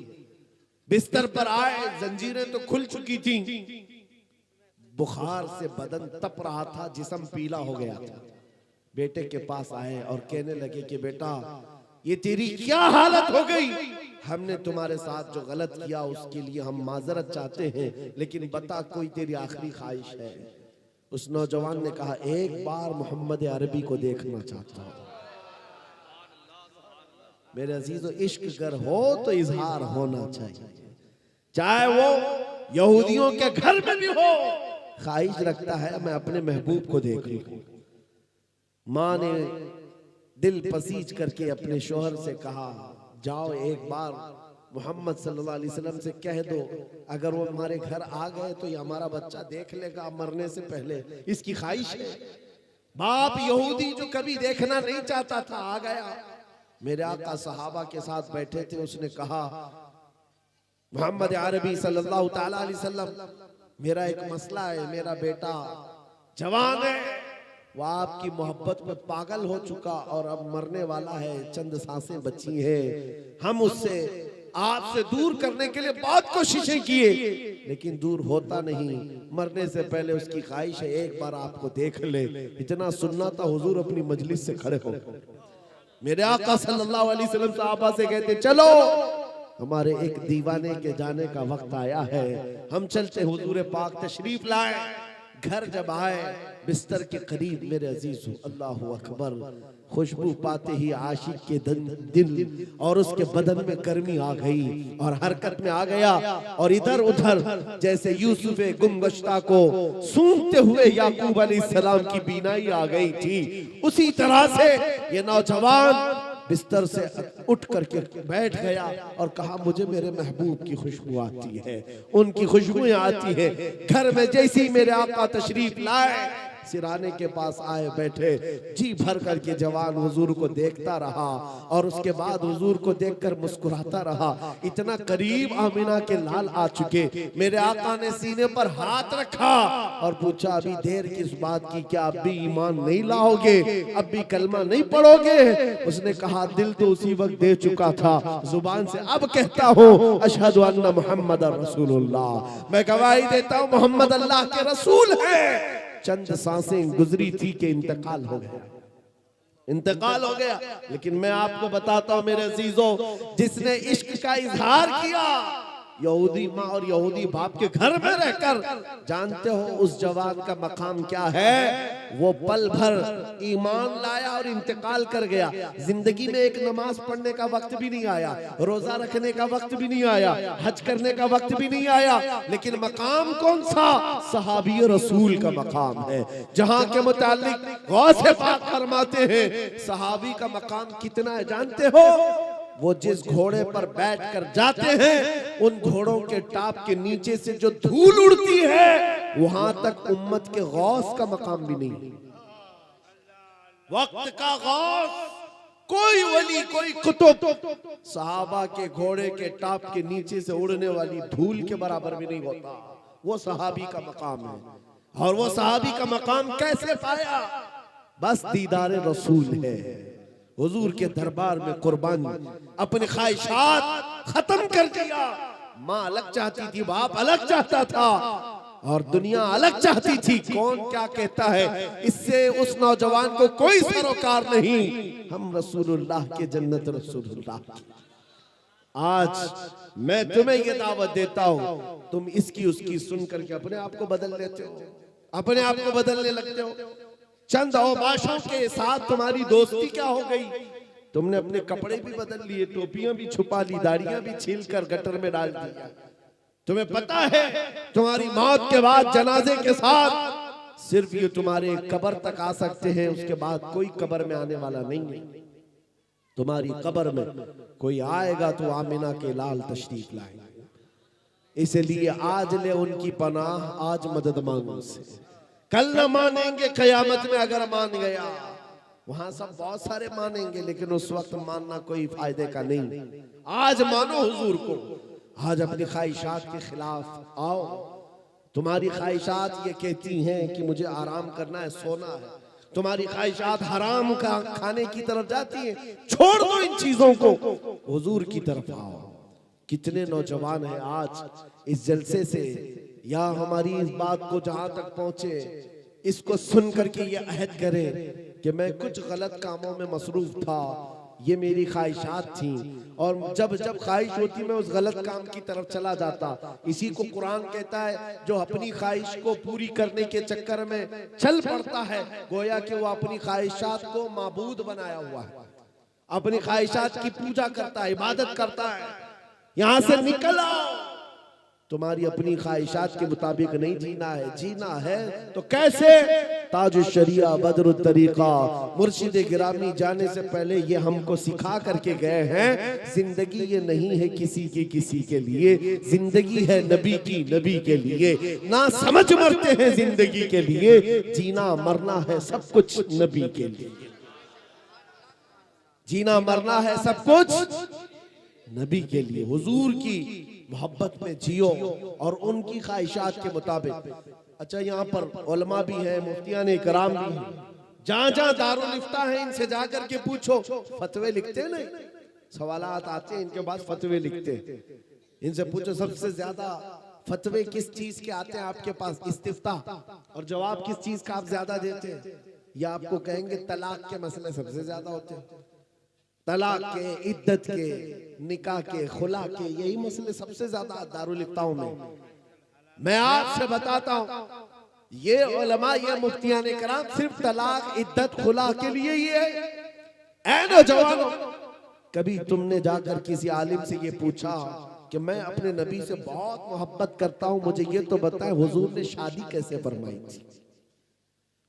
बिस्तर पर आए, जंजीरें तो खुल चुकी थी, बुखार से बदन तप रहा था, जिस्म पीला हो गया था। बेटे के पास आए और कहने लगे कि बेटा ये तेरी क्या हालत हो गई, हमने तुम्हारे साथ जो गलत किया उसके लिए हम माजरत चाहते हैं, लेकिन बता कोई तेरी आखिरी ख्वाहिश है। उस नौजवान ने कहा एक बार मोहम्मद अरबी को देखना चाहता हूं। मेरे अजीजों, इश्क अगर हो तो इजहार होना चाहिए, चाहे वो यहूदियों के घर में भी हो। ख्वाहिश रखता है मैं अपने महबूब को देख लूं। माँ ने दिल पसीज करके अपने शोहर से कहा जाओ एक बार मोहम्मद सल्लल्लाहु अलैहि वसल्लम से कह दो, अगर वो हमारे घर आ गए तो ये हमारा बच्चा देख लेगा मरने से पहले, इसकी ख्वाहिश है। बाप यहूदी जो कभी देखना नहीं चाहता था आ गया। मेरे आका सहाबा के साथ बैठे थे, उसने कहा मोहम्मद अरबी सल्लल्लाहु ताला अलैहि वसल्लम, मेरा एक मसला है, मेरा बेटा जवान है, वो आपकी मोहब्बत में पागल हो चुका और अब मरने वाला है, चंद सांसें बची हैं। हम उससे आपसे दूर करने के लिए बहुत कोशिशें किए, लेकिन दूर होता नहीं। मरने से पहले उसकी ख्वाहिश है एक बार आपको देख ले। इतना सुनना था, हुजूर अपनी मजलिस से खड़े हो। मेरे आका सल्लल्लाहु अलैहि वसल्लम सहाबा से कहते चलो हमारे एक दीवाने के जाने का वक्त आया है, हम चलते। हुजूर पाक तशरीफ लाए। घर जब आए बिस्तर के करीब, मेरे अजीजों अल्लाह अकबर, खुशबू पाते ही आशिक के दिल और उसके बदन में गर्मी आ गई और हरकत में आ गया। और इधर उधर जैसे यूसुफ गुमगश्ता को सूंघते हुए याकूब अलैहिस्सलाम की बीनाई आ गई थी, उसी तरह से ये नौजवान बिस्तर से उठ करके बैठ गया और कहा मुझे मेरे महबूब की खुशबू आती है, उनकी खुशबुएं आती है। घर में जैसी मेरे आका तशरीफ लाए, सिराने के पास आए बैठे, जी भर करके जवान हुजूर को देखता रहा और उसके बाद हुजूर को देखकर मुस्कुराता रहा। इतना करीब आमिना के लाल आ चुके। मेरे आका ने सीने पर हाथ रखा और पूछा अभी देर किस बात की, क्या अब भी ईमान नहीं लाओगे, अब भी कलमा नहीं पढ़ोगे? उसने कहा दिल तो उसी वक्त दे चुका था, जुबान से अब कहता हूँ अशहदु अन्ना मुहम्मदर रसूलुल्लाह, मैं गवाही देता हूँ मोहम्मद अल्लाह के रसूल है। चंद सांसें गुजरी थी कि इंतकाल हो गया, इंतकाल हो गया। लेकिन मैं आपको बताता हूं मेरे अजीजों, जिसने इश्क का इजहार किया यहूदी माँ और यहूदी बाप के घर में रहकर, जानते हो उस जवान का मकाम क्या है? वो पल भर ईमान लाया और इंतकाल कर गया। जिंदगी में एक नमाज पढ़ने का वक्त भी नहीं आया, रोजा रखने का वक्त भी नहीं आया, हज करने का वक्त भी नहीं आया, लेकिन मकाम कौन सा? सहाबी रसूल का मकाम है, जहां के मुतालिक गौसे पाक फरमाते हैं सहाबी का मकाम कितना है जानते हो? वो जिस घोड़े पर बैठकर जाते हैं, उन घोड़ों के टाप के नीचे से जो धूल उड़ती है, वहां तक उम्मत के गौस का मकाम भी नहीं। वक्त का गौस, कोई वली, कोई कुतुब सहाबा के घोड़े के टाप के नीचे से उड़ने वाली धूल के बराबर भी नहीं होता। वो सहाबी का मकाम है। और वो सहाबी का मकाम कैसे पाया? बस दीदार रसूल है। हुजूर के दरबार में कुर्बानी, अपने ख्वाहिशात खत्म कर दिया। माँ अलग चाहती थी, बाप अलग चाहता था और दुनिया अलग चाहती थी। कौन क्या कहता है, इससे उस नौजवान को कोई सरोकार नहीं। हम रसूलुल्लाह के जन्नत रसूलुल्लाह। आज मैं तुम्हें ये दावत देता हूं, तुम इसकी उसकी सुन करके अपने आप को बदल लेते हो, अपने आप को बदलने लगते हो। चंद औबाशों के साथ तुम्हारी दोस्ती क्या हो गई? तुमने अपने कपड़े भी बदल लिए, टोपियां भी छुपा ली, दाढ़ियां भी छील कर गटर में डाल दिया। तुम्हें पता है तुम्हारी मौत के बाद जनाजे के साथ सिर्फ ये तुम्हारे कब्र तक आ सकते हैं, उसके बाद कोई कब्र में आने वाला नहीं है। तुम्हारी कब्र में कोई आएगा तो आमिना के लाल तशरीफ लाएंगे। इसलिए आज ले उनकी पनाह, आज मदद मांगो उनसे। कल न मानेंगे, कयामत में अगर मान गया। वहां सब बहुत सारे मानेंगे, लेकिन उस वक्त मानना कोई फायदे का नहीं। आज मानो हुजूर को, आज अपनी ख्वाहिशात के खिलाफ आओ। तुम्हारी ख्वाहिशात ये कहती हैं कि मुझे आराम करना है, सोना है। तुम्हारी ख्वाहिशात हराम का खाने की तरफ जाती हैं। छोड़ दो इन चीजों को, हुजूर की तरफ आओ। कितने नौजवान हैं आज इस जलसे से या हमारी इस बात को जहां तक पहुंचे, इसको सुन करके ये अहद करें कि मैं कुछ गलत कामों में मसरूफ था, ये मेरी ख्वाहिशात थी, और जब जब ख्वाहिश होती मैं उस गलत काम की तरफ चला जाता। इसी को कुरान कहता है, जो अपनी ख्वाहिश को पूरी करने के चक्कर में चल पड़ता है, गोया कि वो अपनी ख्वाहिशात को माबूद बनाया हुआ है, अपनी ख्वाहिशात की पूजा करता है, इबादत करता है। यहां से निकल आओ, तुम्हारी अपनी ख्वाहिशात के मुताबिक नहीं जीना है। जीना है तो कैसे? ताजुश शरिया बदरुत तरीका मुर्शिद गिरामी जाने से पहले ये हमको सिखा करके गए हैं, जिंदगी ये नहीं है किसी की किसी के लिए, जिंदगी है नबी की नबी के लिए। ना समझ मरते हैं जिंदगी के लिए, जीना मरना है सब कुछ नबी के लिए। जीना मरना है सब कुछ नबी के लिए। हुजूर की मोहब्बत में जियो और उनकी ख्वाहिशात के मुताबिक। अच्छा, यहाँ पर उलमा भी हैं, मुफ्तियान इकराम भी हैं, जहां जहां दारुल इफ्ता है इनसे जाकर के पूछो, फतवे लिखते नहीं, सवालात आते हैं इनके पास, फतवे लिखते हैं। इनसे पूछो सबसे ज्यादा फतवे किस चीज के आते हैं आपके पास, इस्तिफ्ता, और जवाब किस चीज का आप ज्यादा देते हैं? या आपको कहेंगे तलाक के मसले सबसे ज्यादा होते हैं, तलाक के, इद्दत के, निकाह के, खुला के, यही मसले सबसे ज्यादा दारुल इफ्ताओं में। मैं आपसे बताता हूं, ये उलमा, ये मुफ्तियान इकराम सिर्फ तलाक, इद्दत, खुला के लिए ही है। ऐ नौजवानों, कभी तुमने जाकर किसी आलिम से ये पूछा कि मैं अपने नबी से बहुत मोहब्बत करता हूं, मुझे ये तो बताएं हुजूर ने शादी कैसे फरमाई थी,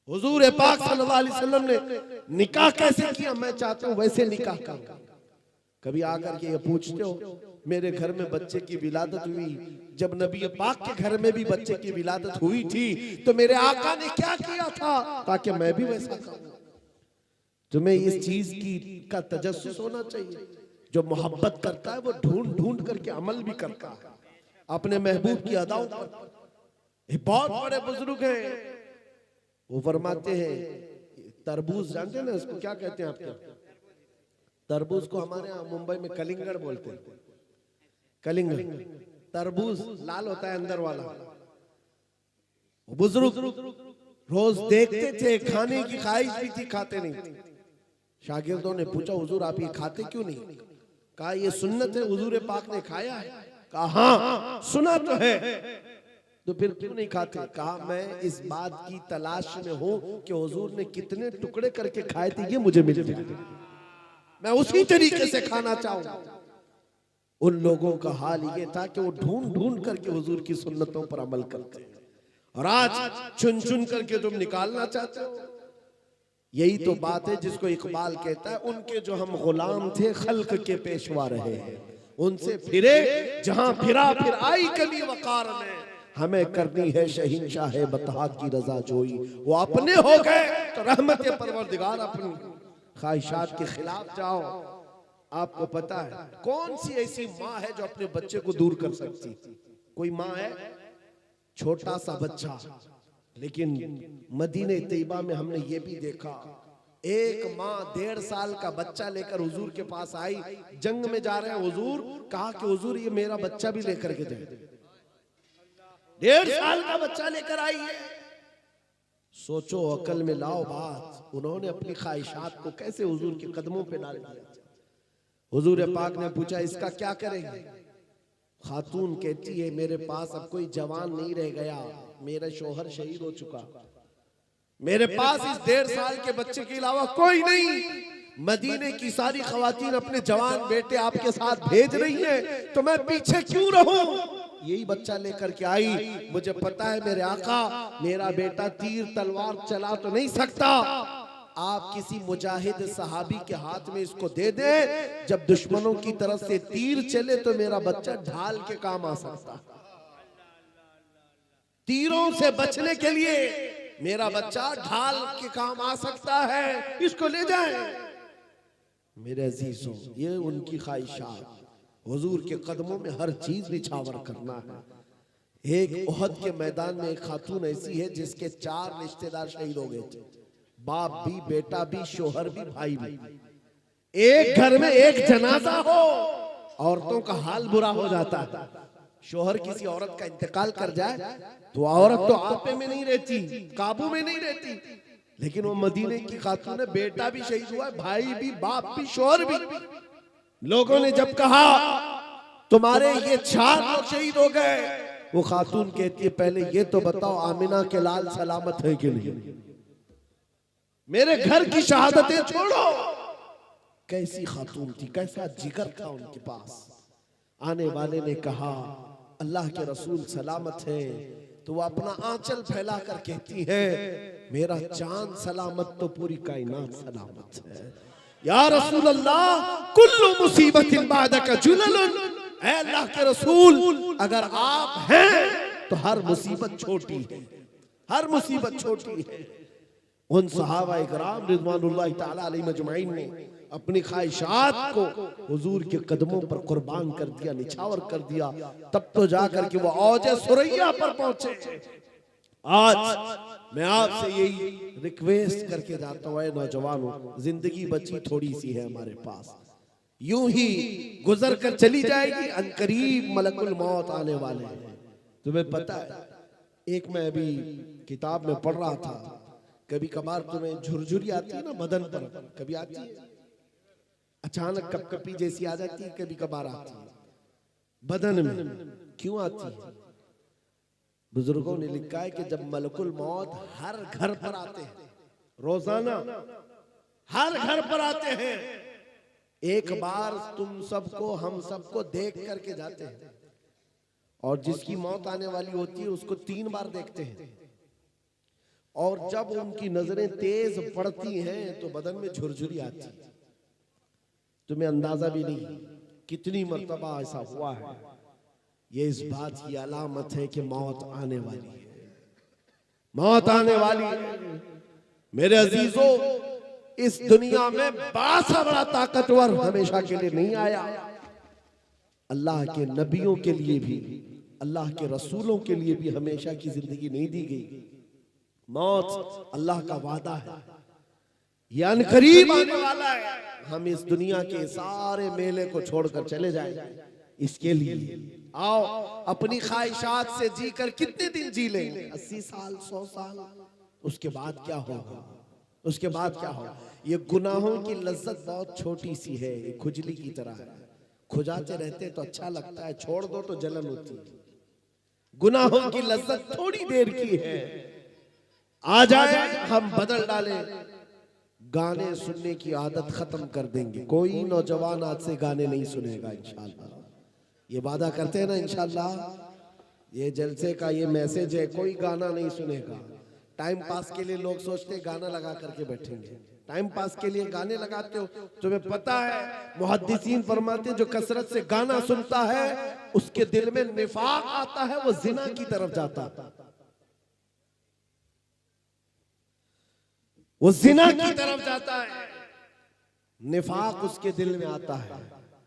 हुजूर पाक सल्लल्लाहु अलैहि वसल्लम ने निकाह कैसे किया, मैं चाहता हूं वैसे निकाह करूं। कभी आकर के ये पूछते हो, मेरे घर में बच्चे की विलादत हुई, जब नबी पाक के घर में भी बच्चे की विलादत हुई थी तो मेरे आका ने क्या किया था ताकि मैं भी वैसा करूं। तुम्हें इस चीज की का तजस्सुस होना चाहिए। जो मोहब्बत करता है वो ढूंढ ढूंढ करके अमल भी करता है अपने महबूब की अदाओं पर। बहुत बड़े बुजुर्ग हैं, वो फरमाते हैं, तरबूज जानते हैं ना, इसको क्या कहते हैं आपके? तरबूज को हमारे यहाँ मुंबई में कलिंगड़ बोलते हैं, कलिंगड़। तरबूज लाल होता है अंदर वाला। बुजुर्ग रोज देखते थे, खाने की ख्वाहिश भी थी, खाते नहीं थे। शागिर्दों ने पूछा, हुजूर आप ये खाते क्यों नहीं? कहा ये सुन्नत है, हुजूर पाक ने खाया है। कहा हाँ सुना तो है, तो फिर क्यों नहीं खाते? कहा मैं इस बात की तलाश में हूं कि हुजूर ने कितने टुकड़े करके खाए थे, ये मुझे मिल जाए, मैं उसी तरीके से खाना चाहूं। उन लोगों का हाल ये था कि वो ढूंढ ढूंढ करके हुजूर की सुन्नतों पर अमल करते, और आज चुन चुन करके तुम निकालना चाहते हो। यही तो बात है जिसको इकबाल कहता है, उनके जो हम गुलाम थे खल्क के पेशवा रहे हैं, उनसे फिरे जहां फिरा फिर आई कली वकार में, हमें करनी है शहींशाह बतहा की रजा जोई। वो अपने हो गए तो रहमत परवरदिगार अपनी ख्वाहिशात के खिलाफ जाओ। आपको पता है कौन सी ऐसी माँ है जो अपने बच्चे को दूर कर सकती? कोई माँ है? छोटा सा बच्चा, लेकिन मदीने तैयबा में हमने ये भी देखा, एक माँ 1.5 साल का बच्चा लेकर हुजूर के पास आई, जंग में जा रहे हैं हुजूर, कहा कि हुजूर ये मेरा बच्चा भी लेकर के जाए। 1.5 साल का बच्चा लेकर आई है। सोचो, अकल में लाओ बात। उन्होंने अपनी ख्वाहिशात को कैसे हुजूर के कदमों पे डाल दिया। हुजूर पाक ने पूछा इसका क्या करेंगे? खातून कहती है मेरे पास अब कोई जवान नहीं रह गया, मेरा शोहर शहीद हो चुका, मेरे पास इस 1.5 साल के बच्चे के अलावा कोई नहीं। मदीने की सारी खवातीन अपने जवान बेटे आपके साथ भेज रही हैं, तो मैं पीछे क्यों रहूं? यही बच्चा लेकर के आई। मुझे पता है मेरे आका, मेरा बेटा तीर तलवार चला तो नहीं सकता, आप किसी मुजाहिद सहाबी के हाथ में इसको दे दे, जब दुश्मनों की तरफ से तीर चले तो मेरा बच्चा ढाल के काम आ सकता। तीरों से बचने के लिए मेरा बच्चा ढाल के काम आ सकता है, इसको ले जाए। मेरे अजीजों, ये उनकी ख्वाहिशात, हुजूर के कदमों में हर चीज निछावर करना है। एक ओहद के मैदान में एक खातून ऐसी है जिसके 4 रिश्तेदार शहीद हो गए थे, बाप भी, बेटा भी, शोहर भी, भाई भी। एक घर में एक जनाजा हो, औरतों का हाल बुरा हो जाता है। शोहर किसी औरत का इंतकाल कर जाए तो औरत तो आपे में नहीं रहती, काबू में नहीं रहती, लेकिन वो मदीने की खातून है, बेटा भी शहीद हुआ है, भाई भी, बाप भी, शोहर भी। लोगों ने जब कहा तुम्हारे ये 4 लोग शहीद हो गए, वो खातून कहती है पहले ये तो बताओ आमिना के लाल सलामत है कि नहीं, मेरे घर की शहादतें छोड़ो। कैसी खातून थी, कैसा जिगर था उनके पास। आने वाले ने कहा अल्लाह के रसूल सलामत है, तो वो अपना आंचल फैलाकर कहती है मेरा चांद सलामत तो पूरी कायनात सलामत है। या रसूल अल्लाह कुल्लु मुसीबतिन बादका जुललुन, ऐ अल्लाह के रसूल अगर आप हैं तो हर मुसीबत छोटी है, हर मुसीबत छोटी है। उन सहाबा इकराम रिज़वानुल्लाह ताला अलैहिम अजमईन ने अपनी ख्वाहिशात को हुजूर के कदमों पर कुर्बान कर दिया, निछावर कर दिया, तब तो जाकर के वो औजे सुरैया पर पहुंचे। आज मैं आपसे यही रिक्वेस्ट करके जाता हूँ, नौजवानों, जिंदगी बची थोड़ी सी है हमारे पास, यूं ही गुजर कर चली जाएगी, अनकरीब मलकुल मौत आने वाले हैं। तुम्हें पता है, एक मैं अभी किताब में पढ़ रहा था, कभी कभार तुम्हें झुरझुरी आती है ना बदन पर, कभी आती है अचानक कपकपी जैसी आ जाती है, कभी कभार आती है बदन में, क्यों आती है? बुजुर्गों ने लिखा है कि जब मलकुल मौत हर घर पर आते हैं, रोजाना हर घर पर आते हैं, एक बार तुम सबको हम सबको देख करके जाते हैं, और जिसकी मौत आने वाली होती है उसको 3 बार देखते हैं, और जब उनकी नजरें तेज पड़ती हैं तो बदन में झुरझुरी आती है। तुम्हें अंदाजा भी नहीं कितनी मर्तबा ऐसा हुआ है। ये इस बात की अलामत है कि मौत आने वाली है, मौत आने वाली है। मेरे अजीजों, इस दुनिया में बड़ा बड़ा ताकतवर हमेशा के लिए नहीं आया। अल्लाह के नबियों के लिए भी, अल्लाह के रसूलों के लिए भी हमेशा की जिंदगी नहीं दी गई। मौत अल्लाह का वादा है, ये अनकरीब आने वाला है। हम इस दुनिया के सारे मेले को छोड़कर चले जाएं, इसके लिए आओ अपनी ख्वाहिशात से जीकर कितने दिन जी लेंगे? 80 साल, 100 साल, उसके बाद क्या होगा? उसके बाद क्या होगा? ये गुनाहों की लज्जत बहुत छोटी सी है, ये खुजली की तरह है, खुजाते रहते तो अच्छा लगता है, छोड़ दो तो जलन होती है। गुनाहों की लज्जत थोड़ी देर की है, आ जाए हम बदल डाले, गाने सुनने की आदत खत्म कर देंगे। कोई नौजवान आज से गाने नहीं सुनेगा इंशाल्लाह, ये वादा करते हैं ना इंशाल्लाह। ये जलसे का ये मैसेज है, कोई गाना नहीं सुनेगा। टाइम पास के लिए लोग सोचते गाना लगा करके बैठेंगे, टाइम पास के लिए गाने लगाते हो। तुम्हें पता है मुहद्दिसीन फरमाते हैं जो कसरत से गाना सुनता है उसके दिल में निफाक आता है, वो जिना की तरफ जाता है, वो जिना की तरफ जाता है, निफाक उसके दिल में आता है।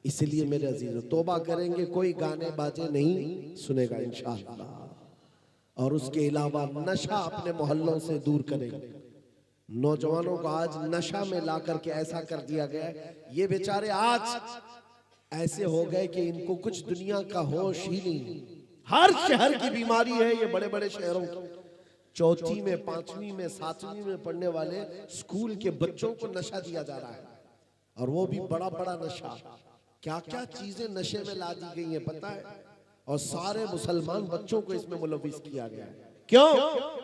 इसलिए मेरे अजीजों, तौबा करेंगे, कोई गाने बाजे नहीं सुनेगा इंशाअल्लाह। और उसके अलावा नशा अपने मोहल्लों से दूर करेंगे। नौजवानों को आज नशा में ला करके ऐसा कर दिया गया है, ये बेचारे आज ऐसे हो गए कि इनको कुछ दुनिया का होश ही नहीं। हर शहर की बीमारी है ये, बड़े बड़े शहरों की। 4वीं में, 5वीं में, 7वीं में पढ़ने वाले स्कूल के बच्चों को नशा दिया जा रहा है, और वो भी बड़ा बड़ा नशा। क्या क्या चीजें नशे में ला दी गई हैं पता है, और सारे मुसलमान बच्चों को इसमें मुलविस किया गया है। क्यों?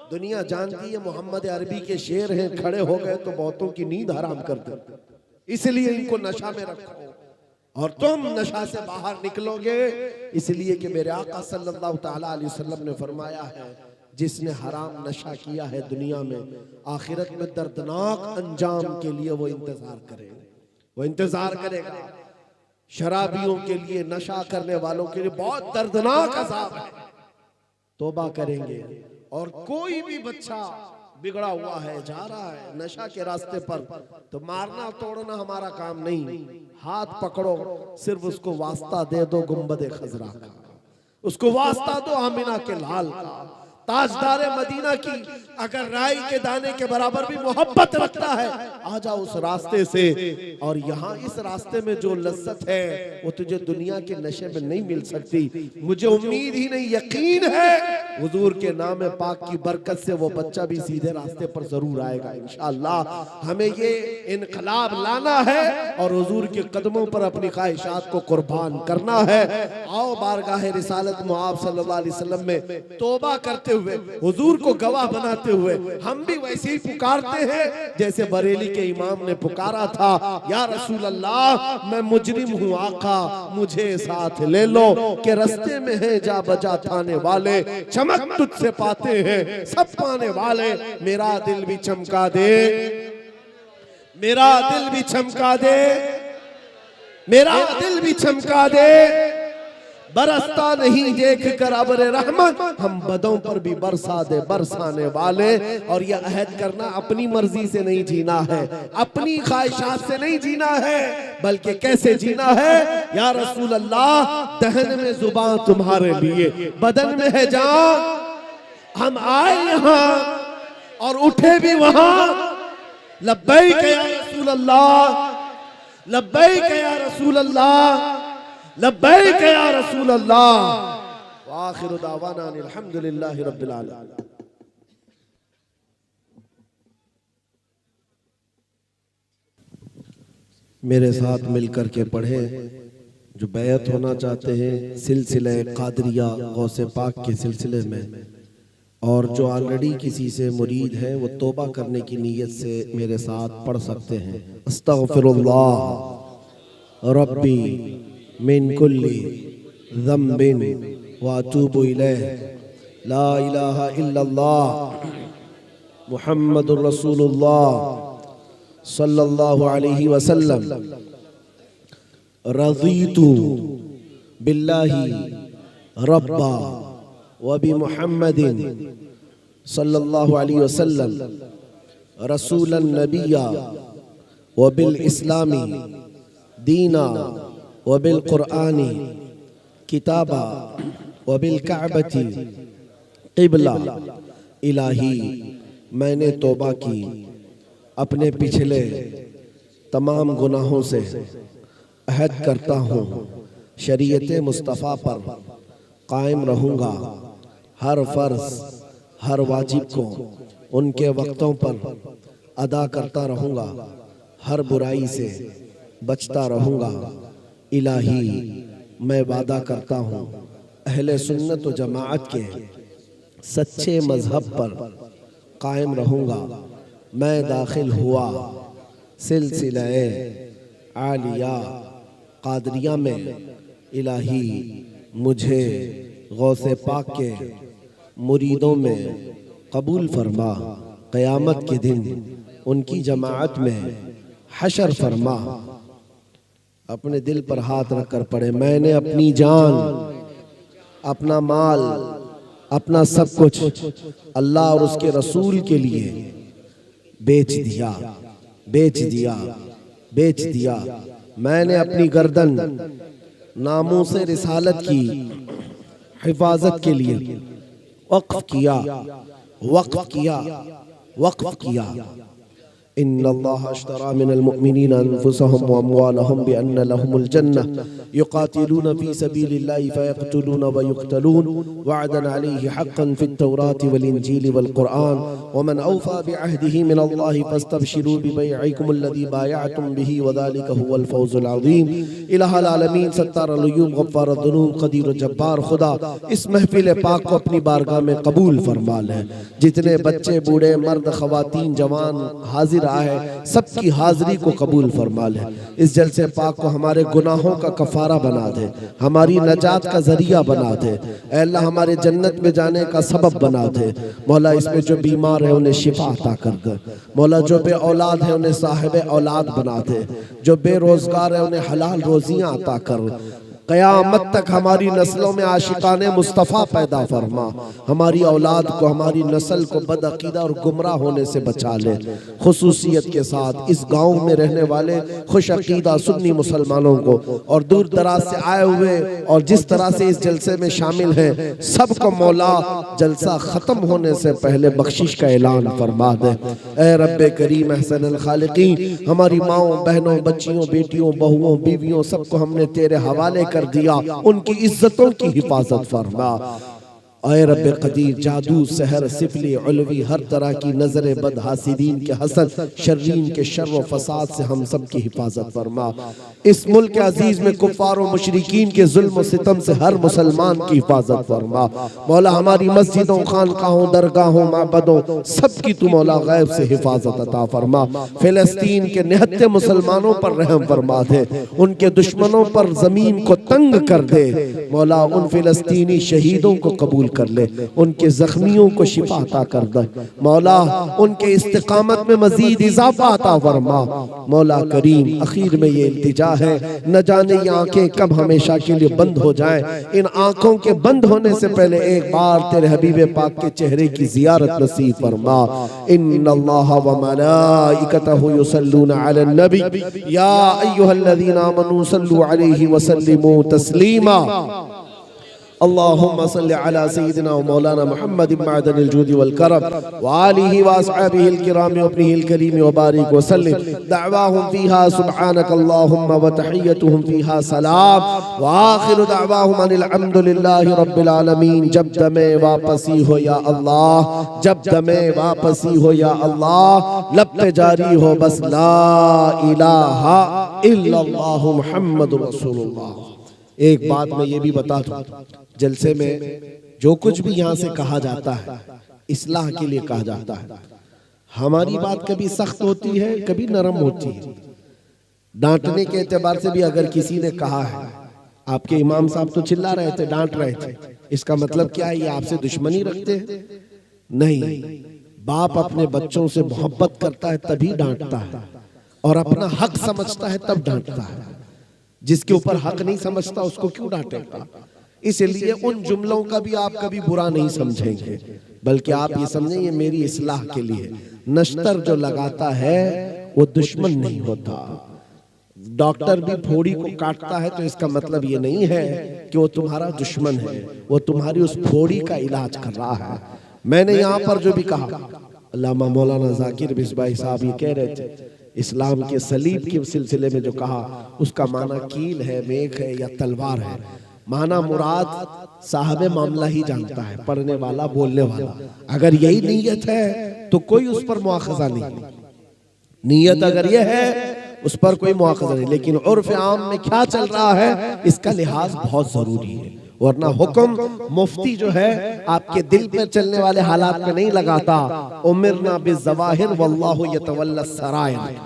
दुनिया जानती है मोहम्मद अरबी के शेर हैं, खड़े हो गए तो बहुतों की नींद हराम कर दे, इसलिए इनको नशा में रखो और तुम नशा से बाहर निकलोगे। इसलिए कि मेरे आका सल्लल्लाहु ताला अलैहि वसल्लम ने फरमाया है, जिसने हराम नशा किया है दुनिया में, आखिरत में दर्दनाक अंजाम के लिए वो इंतजार करेगा, वो इंतजार करेगा। शराबियों के लिए, नशा करने वालों के लिए बहुत दर्दनाक अज़ाब है। तौबा करेंगे। और कोई भी बच्चा बिगड़ा हुआ है, जा रहा है नशा के रास्ते पर, तो मारना तोड़ना हमारा काम नहीं, हाथ पकड़ो, सिर्फ उसको वास्ता दे दो गुंबद खजरा का, उसको वास्ता दो आमिना के लाल का। ताजदार मदीना की अगर राई के दाने के बराबर भी मोहब्बत रखता है, आ जाओ उस रास्ते से। और यहाँ इस रास्ते में जो लज्जत है वो तुझे दुनिया के नशे में नहीं मिल सकती। मुझे उम्मीद ही नहीं, यकीन है हुजूर के नाम पाक की बरकत से वो बच्चा भी सीधे रास्ते पर जरूर आएगा इंशाअल्लाह। हमें ये इनकलाब लाना है और हुजूर के कदमों पर अपनी ख्वाहिशात को कुर्बान करना है। आओ बारगाह रिसालत मुआब सल्लल्लाहु अलैहि वसल्लम में तौबा करते हुए, हुजूर को गवाह बनाते हुए हम भी वैसे ही पुकारते हैं जैसे बरेली के इमाम ने पुकारा था, या रसूल अल्लाह मैं मुजरिम हूँ आका, मुझे साथ ले लो कि रास्ते में है जा बजा थाने वाले, चमक तुझसे पाते हैं सब पाने वाले। मेरा दिल भी चमका दे, मेरा दिल भी चमका दे, मेरा दिल भी चमका दे। बरसता नहीं देख कर अब्र रहमत, हम बदों पर भी बरसा दे बरसाने वाले। और यह अहद करना अपनी मर्जी से नहीं जीना है, अपनी ख्वाहिशात से नहीं जीना है, बल्कि कैसे जीना है। या रसूल अल्लाह दहन में जुबान तुम्हारे लिए, बदन में है जान। हम आए यहाँ और उठे भी वहां, लब्बैक या रसूल अल्लाह, लब्बैक या रसूल अल्लाह, लब्बैक या रसूल अल्लाह। व आखिरु दावाना अल्हम्दुलिल्लाहि रब्बिल आलमीन। मेरे साथ मिलकर के पढ़े जो बैत होना चाहते हैं सिलसिले कादरिया गौसे पाक के सिलसिले में, और जो ऑलरेडी किसी से मुरीद है वो तौबा करने की नीयत से मेरे साथ पढ़ सकते हैं। अस्तगफिरुल्लाह रब्बी मिन कुल्ली ज़म्बिन व अतूबु इलैह, ला इलाहा इल्लल्लाह मुहम्मदुर रसूलुल्लाह सल्लल्लाहु अलैहि वसल्लम। रज़ीतु बिल्लाहि रब्बा व बि मुहम्मदिन सल्लल्लाहु अलैहि वसल्लम रसूलन नबिया व बिल इस्लामी दीना व बिल कुरआनी किताबा व बिल काबती क़िबला। इलाही मैंने तौबा की, अपने पिछले तमाम गुनाहों से अहद करता हूँ शरीयत मुस्तफ़ा पर कायम रहूँगा। हर फ़र्ज़ हर वाजिब को उनके वक्तों पर अदा करता रहूँगा, हर बुराई से बचता रहूँगा। इलाही मैं वादा करता हूँ अहले सुन्नत व जमाअत के सच्चे मज़हब पर कायम रहूँगा। मैं दाखिल हुआ सिलसिले आलिया कादरिया में। इलाही मुझे गौसे पाक के मुरीदों में कबूल फरमा, क़यामत के दिन उनकी जमाअत में हशर फरमा। अपने दिल पर हाथ रख कर पढ़े, मैंने अपनी जान, अपना माल, अपना सब कुछ अल्लाह और उसके रसूल के लिए बेच दिया, बेच दिया, बेच दिया। मैंने अपनी गर्दन नामूसे रिसालत की हिफाजत के लिए वक्फ किया, वक्फ किया, वक्फ किया। इन्नल्लाह अश्तरा मिनल मुअमिनीना अनफुसहुम व अम्वालहुम बिअन्न लहुमुल जन्नह युकातिलूना फी सबीलिल्लाहि फयक़तुलूना व युक़तलून वअदन अलैहि हक़्क़न फित तौराति वल इंजीलि वल क़ुरआन व मन औफ़ा बिअहदिही मिनल्लाहि फस्तबशिरू बिबैइकुमुल्लज़ी बायअतुम बिही व ज़ालिका हुवल फ़ौज़ुल अज़ीम। इलाहुल आलमीन सत्तारुल अय्यूब गफ़्फ़ारुद दुनूब क़दीरुल जब्बार। खुदा इस महफ़िल पाक को अपनी बारगाह में कबूल फरमा ले। जितने बच्चे बूढ़े मर्द ख़वातीन जवान हाजिर आए सबकी हाजिरी को कबूल फरमा ले। इस जलसे पाक को हमारे गुनाहों का कफारा बना दे, हमारी नजात का जरिया बना दे। ऐ अल्लाह हमारे जन्नत में जाने का सबब बना दे। मौला इसमें जो बीमार है उन्हें शिफा अता कर दे। मौला जो बे औलाद है उन्हें साहिब औलाद बना दे। जो बेरोजगार है उन्हें हलाल रोजियां अता कर। क़यामत तक हमारी नस्लों में आशिकाने मुस्तफ़ा पैदा फरमा, हमारी औलाद को, हमारी नस्ल को बदअकीदा और गुमराह होने से बचा ले। खुसूसियत के साथ इस गांव में रहने वाले खुश अकीदा सुन्नी मुसलमानों को और दूर दराज से आए हुए और जिस तरह से इस जलसे में शामिल हैं सबको मौला जलसा ख़त्म होने से पहले बख्शिश का ऐलान फरमा दे। ए रब्बे करीम अहसनुल खालिकीन, हमारी माओं, बहनों, बच्चियों, बेटियों, बहुओं, बीवियों सबको हमने तेरे हवाले कर दिया, उनकी इज्जतों की हिफाजत फरमा। ऐ रब्बे कदीर, जादू, सहर, सिफली, उलवी, हर तरह की नजर बद, हासिदीन के हसद, शर्रीन के शर व फसाद से हम सब की हिफाजत फरमा। इस मुल्क अजीज में कुफ्फार व मुशरिकीन के जुल्म व सितम से हर मुसलमान की हिफाजत फरमा। मौला हमारी मस्जिदों, खानकाहों, दरगाहों, माबदों सबकी तू मौला गैब से हिफाजत अता फरमा। फिलिस्तीन के निहत्ते मुसलमानों पर रहम फरमा दे, उनके दुश्मनों पर जमीन को तंग कर दे। मौला उन फिलिस्तीनी शहीदों को कबूल कर ले, उनके जख्मियों को शिफा अता कर दे। मौला उनके इस्तिकामत में मजीद इजाफा अता फरमा। मौला करीम, आखिर में ये इल्तिजा है, न जाने ये आंखें कब हमेशा के लिए बंद हो जाएं। इन आंखों के बंद होने से पहले एक बार तेरे हबीब पाक के चेहरे की जियारत नसीब फरमा। इन्नल्लाह व मलाइकतहु युसल्लूना अलन नबी या अय्युहल्लज़ीना आमनू सल्लु अलैहि व सल्लिमू तस्लीमा। अल्लाहुम्मा सल्लि अला सय्यिदिना व मौलाना मुहम्मद मअदनिल जूदि वल करम व आलिहि व अस्हाबिहिल किराम व इब्निहिल करीम व बारिक व सल्लिम। दअवाहुम फीहा सुब्हानक अल्लाहुम्मा व तहिय्यतुहुम फीहा सलाम व आखिरु दअवाहुम अनिल हम्दुलिल्लाहि रब्बिल आलमीन। जब दमे वापसी हो या अल्लाह, जब दमे वापसी हो या अल्लाह, लब पे जारी हो बस ला इलाहा इल्लल्लाहु मुहम्मदुर रसूलुल्लाह। एक बात मैं ये भी बता दूं, जलसे में जो कुछ भी यहाँ से कहा जाता है इस्लाह के लिए कहा जाता है। हमारी बात कभी सख्त होती है, कभी नरम होती है। डांटने के एतबार से भी अगर किसी ने कहा है, आपके इमाम साहब तो चिल्ला रहे थे, डांट रहे थे, इसका मतलब क्या है? ये आपसे दुश्मनी रखते हैं? नहीं, बाप अपने बच्चों से मोहब्बत करता है तभी डांटता है, और अपना हक समझता है तब डांटता है। जिसके ऊपर हक नहीं समझता उसको क्यों डांटेगा? इसलिए उन जुमलों का भी आप कभी बुरा नहीं समझेंगे, बल्कि आप ये समझें ये मेरी इस्लाह के लिए। नश्तर जो लगाता है वो दुश्मन नहीं होता। डॉक्टर भी फोड़ी को काटता है तो इसका मतलब ये नहीं है कि वो तुम्हारा दुश्मन है, वो तुम्हारी उस फोड़ी का इलाज कर रहा है। मैंने यहाँ पर जो भी कहा, अल्लामा मौलाना जाकिर बिस्बाई साहब ये कह रहे थे, इस्लाम के सलीब के सिलसिले में जो कहा उसका माना कील है, मेख है या तलवार है। माना मुराद साहब मामला ही जानता है, पढ़ने वाला, बोलने वाला। अगर यही नीयत है तो कोई उस पर मुआखजा नहीं। नीयत अगर यह है उस पर कोई मुआखजा नहीं, लेकिन उर्फ आम में क्या चल रहा है इसका लिहाज बहुत जरूरी है। वरना हुक्म मुफ्ती जो है आपके दिल पर चलने वाले हालात में नहीं लगाता। उमिरना बिज़वाहिर वल्लाहु यतवल्ला सरायर।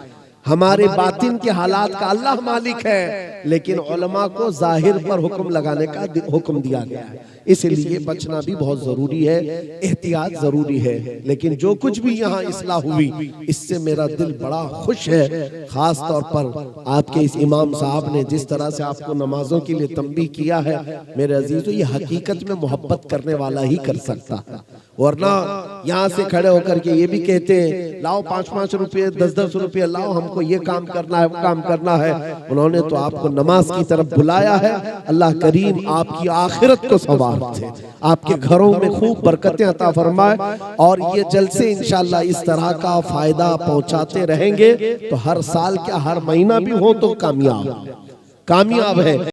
हमारे बातिन के हालात का अल्लाह मालिक है, लेकिन उलमा को जाहिर पर हुक्म लगाने का हुक्म दिया गया है। इसलिए बचना भी बहुत जरूरी है, एहतियात जरूरी है। लेकिन जो कुछ भी यहाँ इस्लाह हुई इससे मेरा दिल बड़ा खुश है। खास तौर पर आपके इस इमाम साहब ने जिस तरह से आपको नमाजों के लिए तंबीह किया है, मेरे अजीजों, ये हकीकत में मोहब्बत करने वाला ही कर सकता है। वरना यहाँ से खड़े होकर के ये भी कहते हैं लाओ 5-5 रुपये, 10-10 रुपये लाओ, हमको ये काम करना है, वो काम करना है। उन्होंने तो आपको नमाज की तरफ बुलाया है। अल्लाह करीम आपकी आखिरत को संवार दे, आपके घरों में खूब बरकतें अता फरमाए, और ये जलसे इंशाअल्लाह इस तरह का फायदा पहुंचाते रहेंगे तो हर साल क्या, हर महीना भी हो तो कामयाब है।